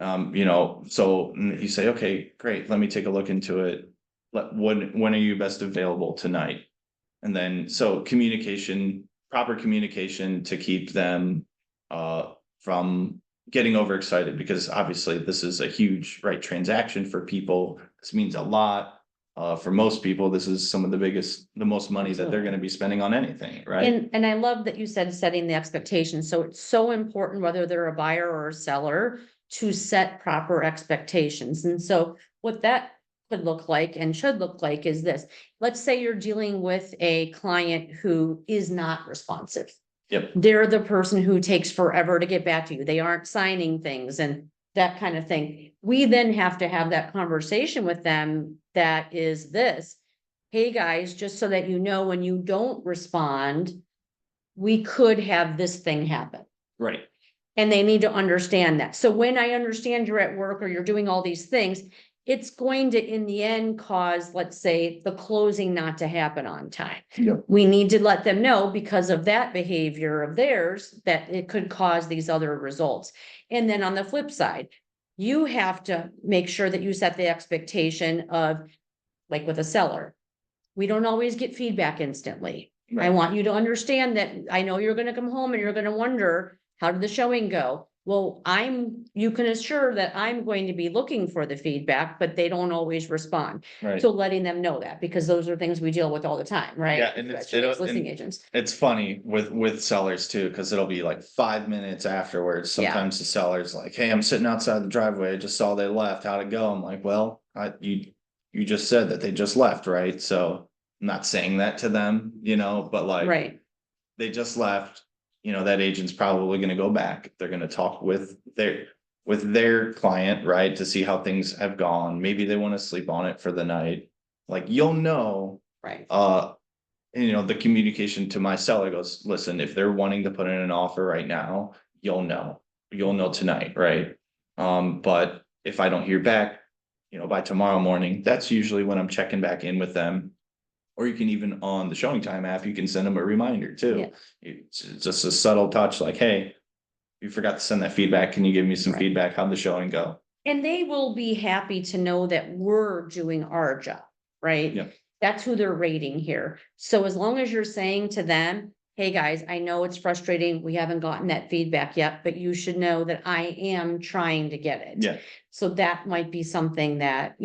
So you say, okay, great, let me take a look into it. When are you best available tonight? And then, so communication proper communication to keep them from getting overexcited, because obviously this is a huge, right, transaction for people. This means a lot. For most people, this is some of the most money that they're gonna be spending on anything, right? And I love that you said setting the expectations. So it's so important, whether they're a buyer or a seller, to set proper expectations. And so what that could look like and should look like is this. Let's say you're dealing with a client who is not responsive. Yep. They're the person who takes forever to get back to you. They aren't signing things and that kind of thing. We then have to have that conversation with them. That is this. Hey, guys, just so that you know, when you don't respond, we could have this thing happen. Right. And they need to understand that. So when I understand you're at work or you're doing all these things, it's going to, in the end, cause, let's say, the closing not to happen on time. Yep. We need to let them know, because of that behavior of theirs, that it could cause these other results. And then on the flip side, you have to make sure that you set the expectation of, like with a seller, we don't always get feedback instantly. I Right. want you to understand that I know you're gonna come home and you're gonna wonder, how did the showing go? Well, you can assure that I'm going to be looking for the feedback, but they don't always respond. Right. So letting them know that, because those are things we deal with all the time, right? Yeah, and Especially as listing and agents. it's funny with sellers too, because it'll be like 5 minutes afterwards. Yeah. Sometimes the seller's like, "Hey, I'm sitting outside the driveway. I just saw they left. How'd it go?" I'm like, "Well, you just said that they just left, right?" So I'm not saying that to them, but like, Right, they just left. That agent's probably gonna go back. They're gonna talk with their client, right, to see how things have gone. Maybe they want to sleep on it for the night. Like, right. the communication to my seller goes, listen, if they're wanting to put in an offer right now, you'll know tonight, right? But if I don't hear back, by tomorrow morning, that's usually when I'm checking back in with them. Or you can, even on the Showing Time app, you can send them a reminder too. It's just a subtle touch, like, hey, you forgot to send that feedback. Can you give me some Right. feedback? How'd the showing go? And they will be happy to know that we're doing our job, right? Yep. That's who they're rating here. So as long as you're saying to them, hey, guys, I know it's frustrating. We haven't gotten that feedback yet, but you should know that I am trying to get it. Yeah. So that might be something that,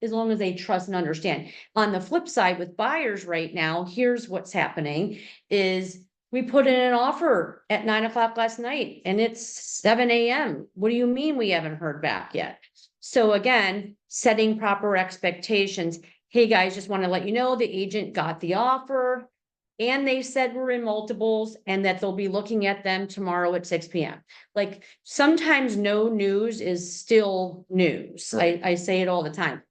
as long as they trust and understand. On the flip side, with buyers right now, here's what's happening is we put in an offer at 9 o'clock last night and it's 7 a.m. What do you mean we haven't heard back yet? So again, setting proper expectations. Hey, guys, just want to let you know the agent got the offer and they said we're in multiples and that they'll be looking at them tomorrow at 6 p.m. Like, sometimes no news is still news. Right. I say it all the time.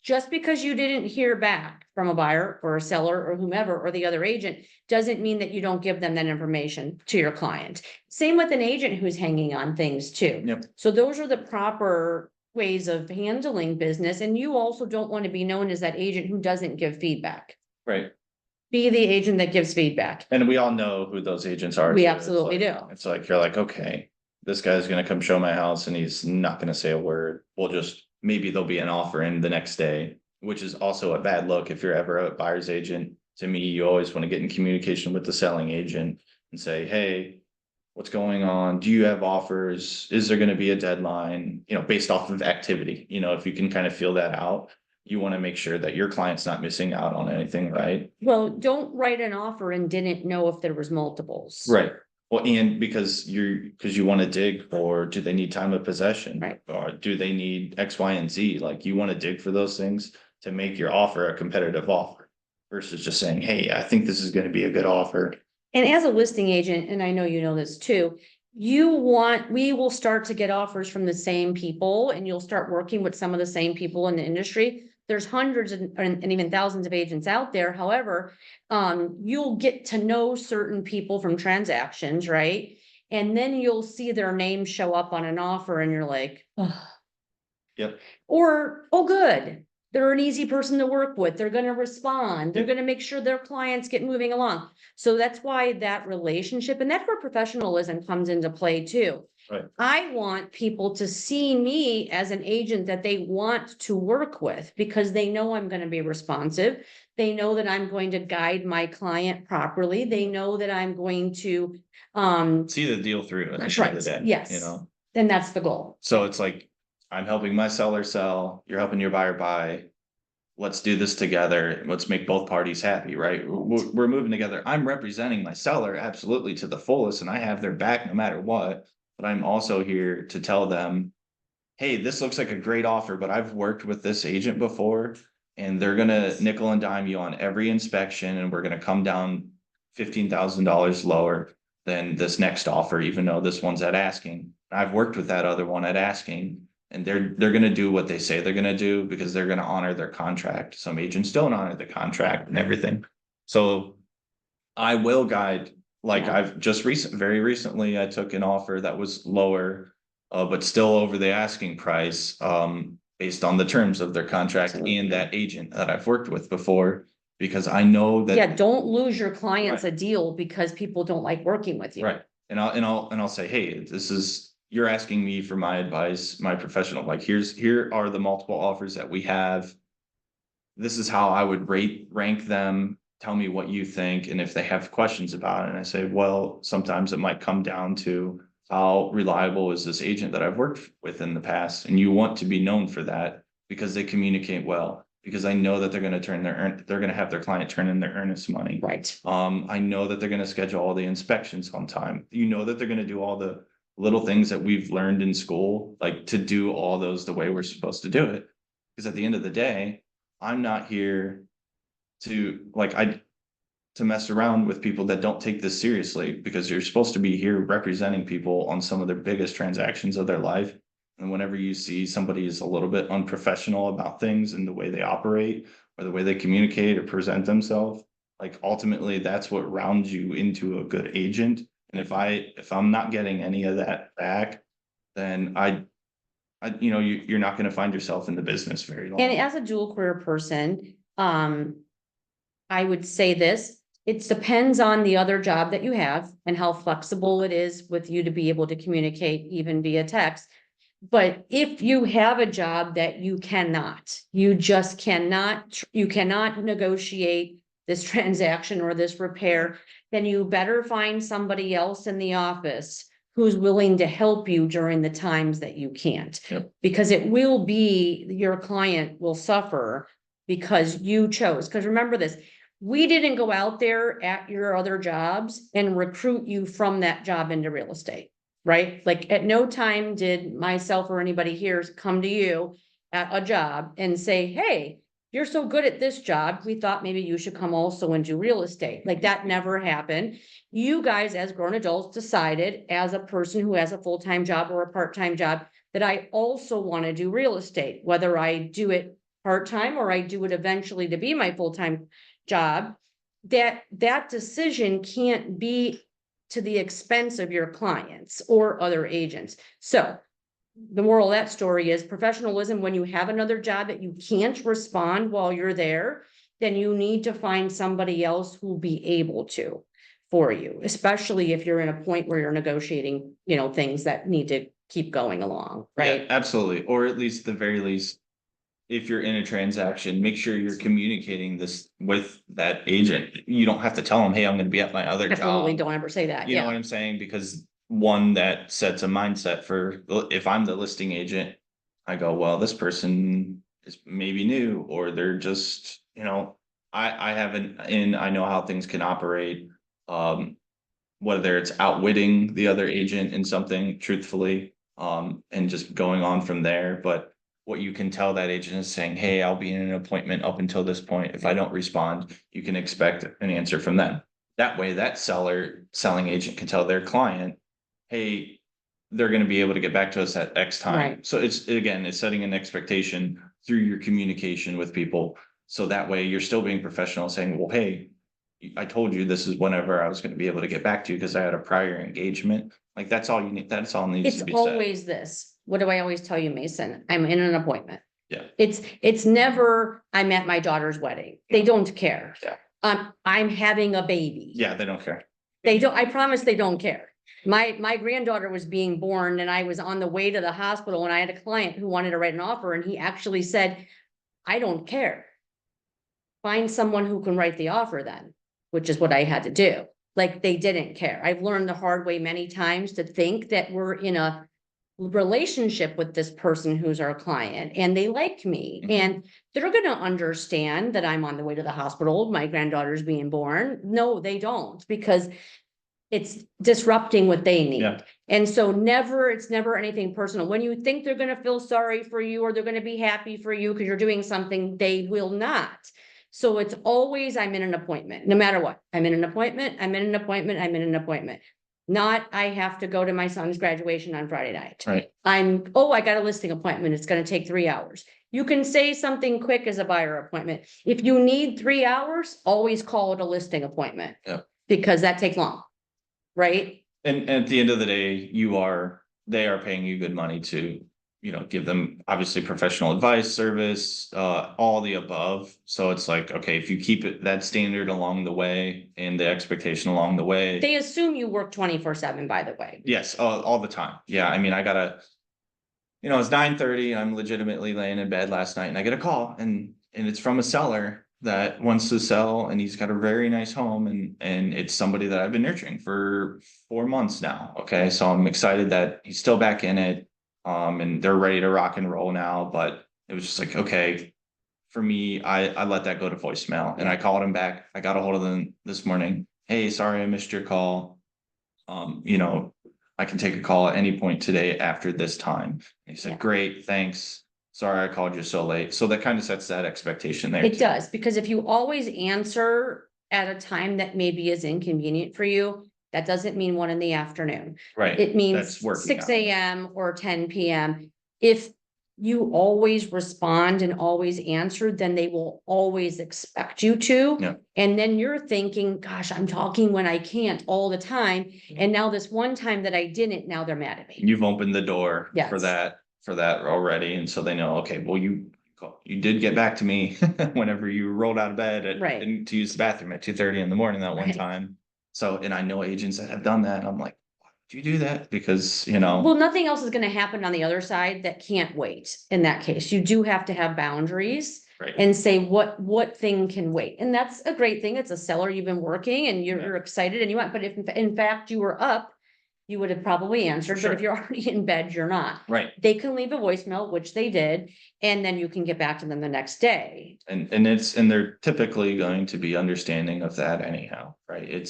Just because you didn't hear back from a buyer or a seller or whomever, or the other agent, doesn't mean that you don't give them that information to your client. Same with an agent who's hanging on things too. Yep. So those are the proper ways of handling business. And you also don't want to be known as that agent who doesn't give feedback. Right. Be the agent that gives feedback. And we all know who those agents are. We too. absolutely do. It's like, you're like, okay, this guy's gonna come show my house and he's not gonna say a word. Maybe there'll be an offer in the next day, which is also a bad look if you're ever a buyer's agent. To me, you always want to get in communication with the selling agent and say, hey, what's going on? Do you have offers? Is there going to be a deadline? Based off of activity, if you can kind of feel that out, you want to make sure that your client's not missing out on anything, right? Well, don't write an offer and didn't know if there was multiples. Right. Well, and because you want to dig, or do they need time of possession? Right. Or do they need X, Y, and Z? Like, you want to dig for those things to make your offer a competitive offer versus just saying, hey, I think this is going to be a good offer. And as a listing agent, and I know you know this too, we will start to get offers from the same people and you'll start working with some of the same people in the industry. There's hundreds and even thousands of agents out there. However, you'll get to know certain people from transactions, right? And then you'll see their name show up on an offer and you're like, oh. Yep. Or, oh, good. They're an easy person to work with. They're going to respond. They're going to make sure their clients get moving along. So that's why that relationship, and that's where professionalism comes into play too. Right. I want people to see me as an agent that they want to work with because they know I'm gonna be responsive. They know that I'm going to guide my client properly. They know that I'm going to, See the deal through at That's the end of right, the day. yes. You know, then that's the goal. so it's like, I'm helping my seller sell, you're helping your buyer buy. Let's do this together. Let's make both parties happy, right? We're moving together. I'm representing my seller absolutely to the fullest and I have their back no matter what. But I'm also here to tell them, hey, this looks like a great offer, but I've worked with this agent before and they're gonna nickel and dime you on every inspection and we're gonna come down $15,000 lower than this next offer, even though this one's at asking. I've worked with that other one at asking. And they're gonna do what they say they're gonna do because they're gonna honor their contract. Some agents don't honor the contract and everything. So I will guide, like Yeah. I've just very recently, I took an offer that was lower, but still over the asking price, based on the terms of their contract Absolutely. and that agent that I've worked with before. Because I know that. Yeah, don't lose your clients Right. a deal because people don't like working with you. Right, and I'll say, hey, this is, you're asking me for my advice, my professional, like, here are the multiple offers that we have. This is how I would rank them, tell me what you think, and if they have questions about it, and I say, well, sometimes it might come down to how reliable is this agent that I've worked with in the past, and you want to be known for that because they communicate well. Because I know that they're gonna they're gonna have their client turn in their earnest money. Right. I know that they're gonna schedule all the inspections on time. You know that they're gonna do all the little things that we've learned in school, like to do all those the way we're supposed to do it. Because at the end of the day, I'm not here to to mess around with people that don't take this seriously, because you're supposed to be here representing people on some of their biggest transactions of their life. And whenever you see somebody is a little bit unprofessional about things and the way they operate or the way they communicate or present themselves, like ultimately that's what rounds you into a good agent. And if I'm not getting any of that back, then you're not going to find yourself in the business very long. And as a dual career person, I would say this, it depends on the other job that you have and how flexible it is with you to be able to communicate even via text. But if you have a job that you just cannot, you cannot negotiate this transaction or this repair, then you better find somebody else in the office who's willing to help you during the times that you can't. Yep. Because it will be, your client will suffer because you chose. Because remember this, we didn't go out there at your other jobs and recruit you from that job into real estate. Right? Like at no time did myself or anybody here come to you at a job and say, hey, you're so good at this job, we thought maybe you should come also and do real estate. Like that never happened. You guys as grown adults decided, as a person who has a full-time job or a part-time job, that I also want to do real estate, whether I do it part-time or I do it eventually to be my full-time job. That decision can't be to the expense of your clients or other agents. So the moral of that story is professionalism. When you have another job that you can't respond while you're there, then you need to find somebody else who'll be able to for you, especially if you're in a point where you're negotiating, things that need to keep going along, right? Yeah, absolutely. Or at least the very least, if you're in a transaction, make sure you're communicating this with that agent. You don't have to tell them, hey, I'm gonna be at my other Absolutely, job. don't ever say that, You know what yeah. I'm saying? Because one, that sets a mindset for, if I'm the listing agent, I go, well, this person is maybe new, or they're just, I haven't, and I know how things can operate. Whether it's outwitting the other agent in something truthfully, and just going on from there. But what you can tell that agent is saying, hey, I'll be in an appointment up until this point. If I don't respond, you can expect an answer from them. That way, that selling agent can tell their client, hey, they're going to be able to get back to us at X time. Right. So it's setting an expectation through your communication with people. So that way you're still being professional, saying, well, hey, I told you this is whenever I was going to be able to get back to you because I had a prior engagement. Like that's all you need. That's all needs It's to be said. always this. What do I always tell you, Mason? I'm in an appointment. Yeah. It's never, I'm at my daughter's wedding. They don't care. Yeah. I'm having a baby. Yeah, they don't care. I promise they don't care. My granddaughter was being born and I was on the way to the hospital and I had a client who wanted to write an offer and he actually said, I don't care. Find someone who can write the offer then, which is what I had to do. Like they didn't care. I've learned the hard way many times to think that we're in a relationship with this person who's our client and they like me Mhm. and they're gonna understand that I'm on the way to the hospital, my granddaughter's being born. No, they don't, because it's disrupting what they need. Yeah. And so it's never anything personal. When you think they're gonna feel sorry for you or they're gonna be happy for you because you're doing something, they will not. So it's always, I'm in an appointment, no matter what. I'm in an appointment, I'm in an appointment, I'm in an appointment. Not, I have to go to my son's graduation on Friday night. Right. I got a listing appointment. It's gonna take 3 hours. You can say something quick as a buyer appointment. If you need 3 hours, always call it a listing appointment. Yeah. Because that takes long, right? And at the end of the day, they are paying you good money to, give them obviously professional advice, service, all the above. So it's like, okay, if you keep it that standard along the way and the expectation along the way. They assume you work 24/7, by the way. Yes, all the time. Yeah, I mean, it's 9:30. I'm legitimately laying in bed last night and I get a call and it's from a seller that wants to sell and he's got a very nice home and it's somebody that I've been nurturing for 4 months now. Okay, so I'm excited that he's still back in it. And they're ready to rock and roll now, but it was just like, okay, for me, I let that go to voicemail and I called him back. I got a hold of them this morning. Hey, sorry, I missed your call. I can take a call at any point today after this time. And he said, Yeah. great, thanks. Sorry, I called you so late. So that kind of sets that expectation there. It too. does, because if you always answer at a time that maybe is inconvenient for you, that doesn't mean 1 in the afternoon. Right. It means That's working 6 out. AM or 10 PM. If you always respond and always answer, then they will always expect you to. Yeah. And then you're thinking, gosh, I'm talking when I can't all the time. And now this one time that I didn't, now they're mad at me. You've opened the door Yes. for that already. And so they know, okay, well, you did get back to me whenever you rolled out of bed Right. and to use the bathroom at 2:30 in the morning that one Right. time. So, and I know agents that have done that. I'm like, why would you do that? Because, Well, nothing else is gonna happen on the other side that can't wait. In that case, you do have to have boundaries right. and say what thing can wait. And that's a great thing. It's a seller, you've been working and you're excited and you want, but if in fact you were up, you would have probably answered, but if Sure. you're already in bed, you're not. Right. They can leave a voicemail, which they did, and then you can get back to them the next day. And they're typically going to be understanding of that anyhow, right?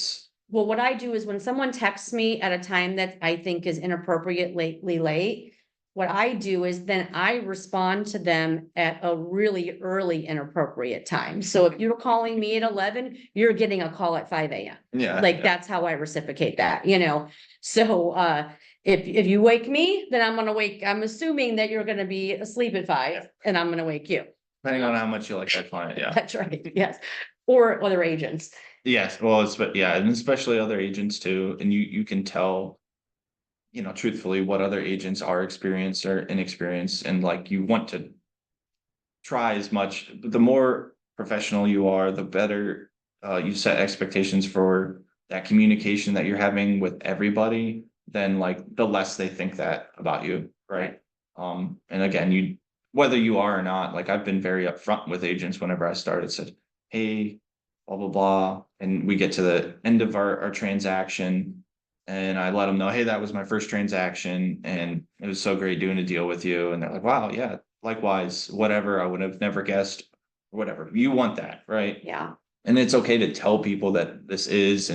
Well, what I do is when someone texts me at a time that I think is inappropriately late, what I do is then I respond to them at a really early inappropriate time. So if you're calling me at 11, you're getting a call at 5 AM. yeah. Like yeah. that's how I reciprocate that, So if you wake me, then I'm assuming that you're gonna be asleep at 5 and I'm gonna wake you. Depending on how much you like that client, yeah. That's right, yes. Or other agents. Yes, well, and especially other agents too, and you can tell, truthfully what other agents are experienced or inexperienced, and like you want to try as much, the more professional you are, the better you set expectations for that communication that you're having with everybody, then like the less they think that about you, right? And again, whether you are or not, like I've been very upfront with agents whenever I started, said, hey, blah, blah, blah. And we get to the end of our transaction and I let them know, hey, that was my first transaction and it was so great doing a deal with you. And they're like, wow, yeah, likewise, whatever. I would have never guessed, whatever. You want that, right? Yeah. And it's okay to tell people that this is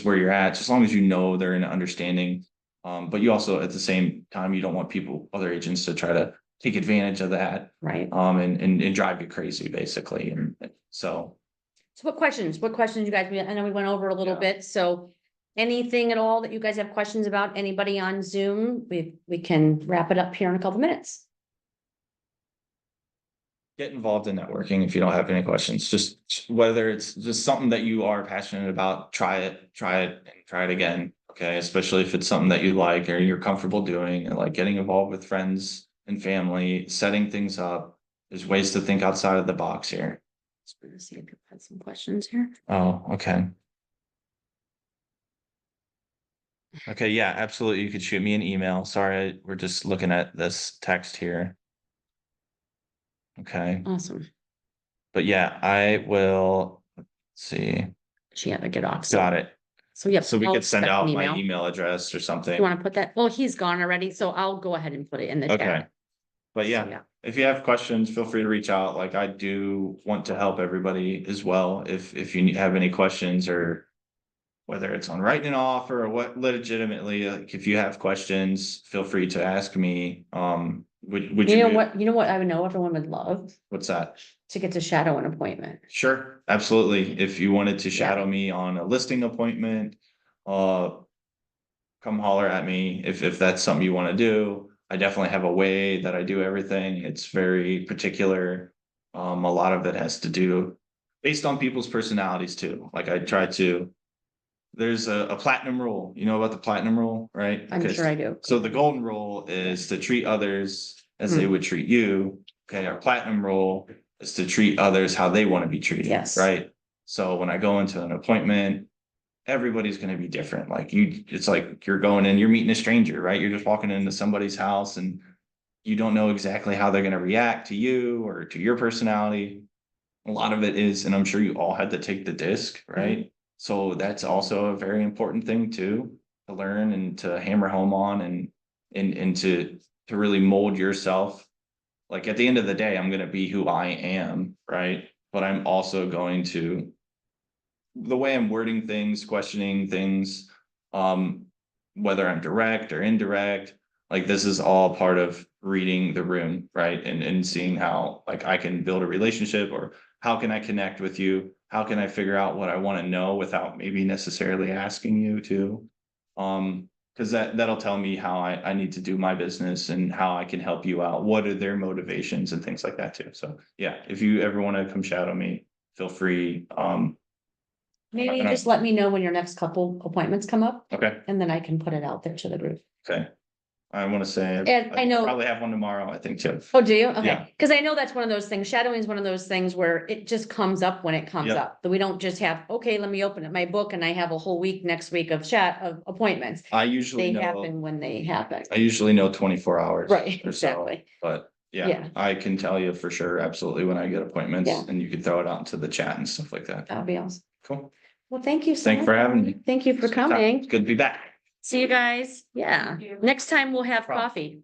where you're at, as long as they're in understanding. But you also, at the same time, you don't want other agents to try to take advantage of that. Right. And drive you crazy, basically. And so. So what questions you guys, I know we went over a little Yeah. bit, so anything at all that you guys have questions about, anybody on Zoom, we can wrap it up here in a couple minutes. Get involved in networking if you don't have any questions, just whether it's just something that you are passionate about, try it and try it again. Okay. Especially if it's something that you like or you're comfortable doing, and like getting involved with friends and family, setting things up. There's ways to think outside of the box here. Let's see if you've had some questions here. Oh, okay. Okay, yeah, absolutely. You could shoot me an email. Sorry, we're just looking at this text here. Okay, Awesome. but yeah, I will, let's see, She had to get off. So, got it. so yep. So we I'll could send expect an out my email address or You something. want to put that? Well, he's gone already, so I'll go ahead and put it in the Okay. chat. But So, yeah, if you have questions, feel free to reach out. Like I do want to help everybody as well. If you have any questions or whether it's on writing an offer or what legitimately, like if you have questions, feel free to ask me. Would You you know be- what? You know what I would know everyone would love What's that? to get to shadow an appointment. Sure, absolutely. If you wanted to Yeah. shadow me on a listing appointment, come holler at me if that's something you want to do. I definitely have a way that I do everything. It's very particular. A lot of it has to do based on people's personalities too. Like I try to, there's a platinum rule. You know about the platinum rule, right? I'm sure I do. So the golden rule is to treat others as they Hmm. would treat you. Okay, our platinum rule is to treat others how they want to be treated. Yes. Right. So when I go into an appointment, everybody's going to be different. Like it's like you're going in, you're meeting a stranger, right? You're just walking into somebody's house and you don't know exactly how they're going to react to you or to your personality. A lot of it is, and I'm sure you all had to take the disc, right? So that's also a very important thing too, to learn and to hammer home on and to really mold yourself. Like at the end of the day, I'm going to be who I am, right? But I'm also going to, the way I'm wording things, questioning things, whether I'm direct or indirect, like this is all part of reading the room, right? And seeing how like I can build a relationship or how can I connect with you? How can I figure out what I want to know without maybe necessarily asking you to? Because that'll tell me how I need to do my business and how I can help you out. What are their motivations and things like that too. So yeah, if you ever want to come shadow me, feel free. Maybe I just let me know when your next couple appointments come up Okay, and then I can put it out there to the group. okay. I want to say, And I know- probably have one tomorrow, I think too. Oh, do you? Yeah. Okay, because I know that's one of those things. Shadowing is one of those things where it just comes up when it comes Yep. up. That we don't just have, okay, let me open up my book and I have a whole week next week of appointments. I usually They know, happen when they happen. I usually know 24 hours. Right, or so, exactly. But Yeah. yeah, I can tell you for sure, absolutely, when I get appointments Yeah. and you can throw it out into the chat and stuff like that. That would be awesome. Cool. Well, thank you so Thank you much. for having me. Thank you for coming. Good to be back. See you guys. Yeah. Next time we'll have Problem. coffee.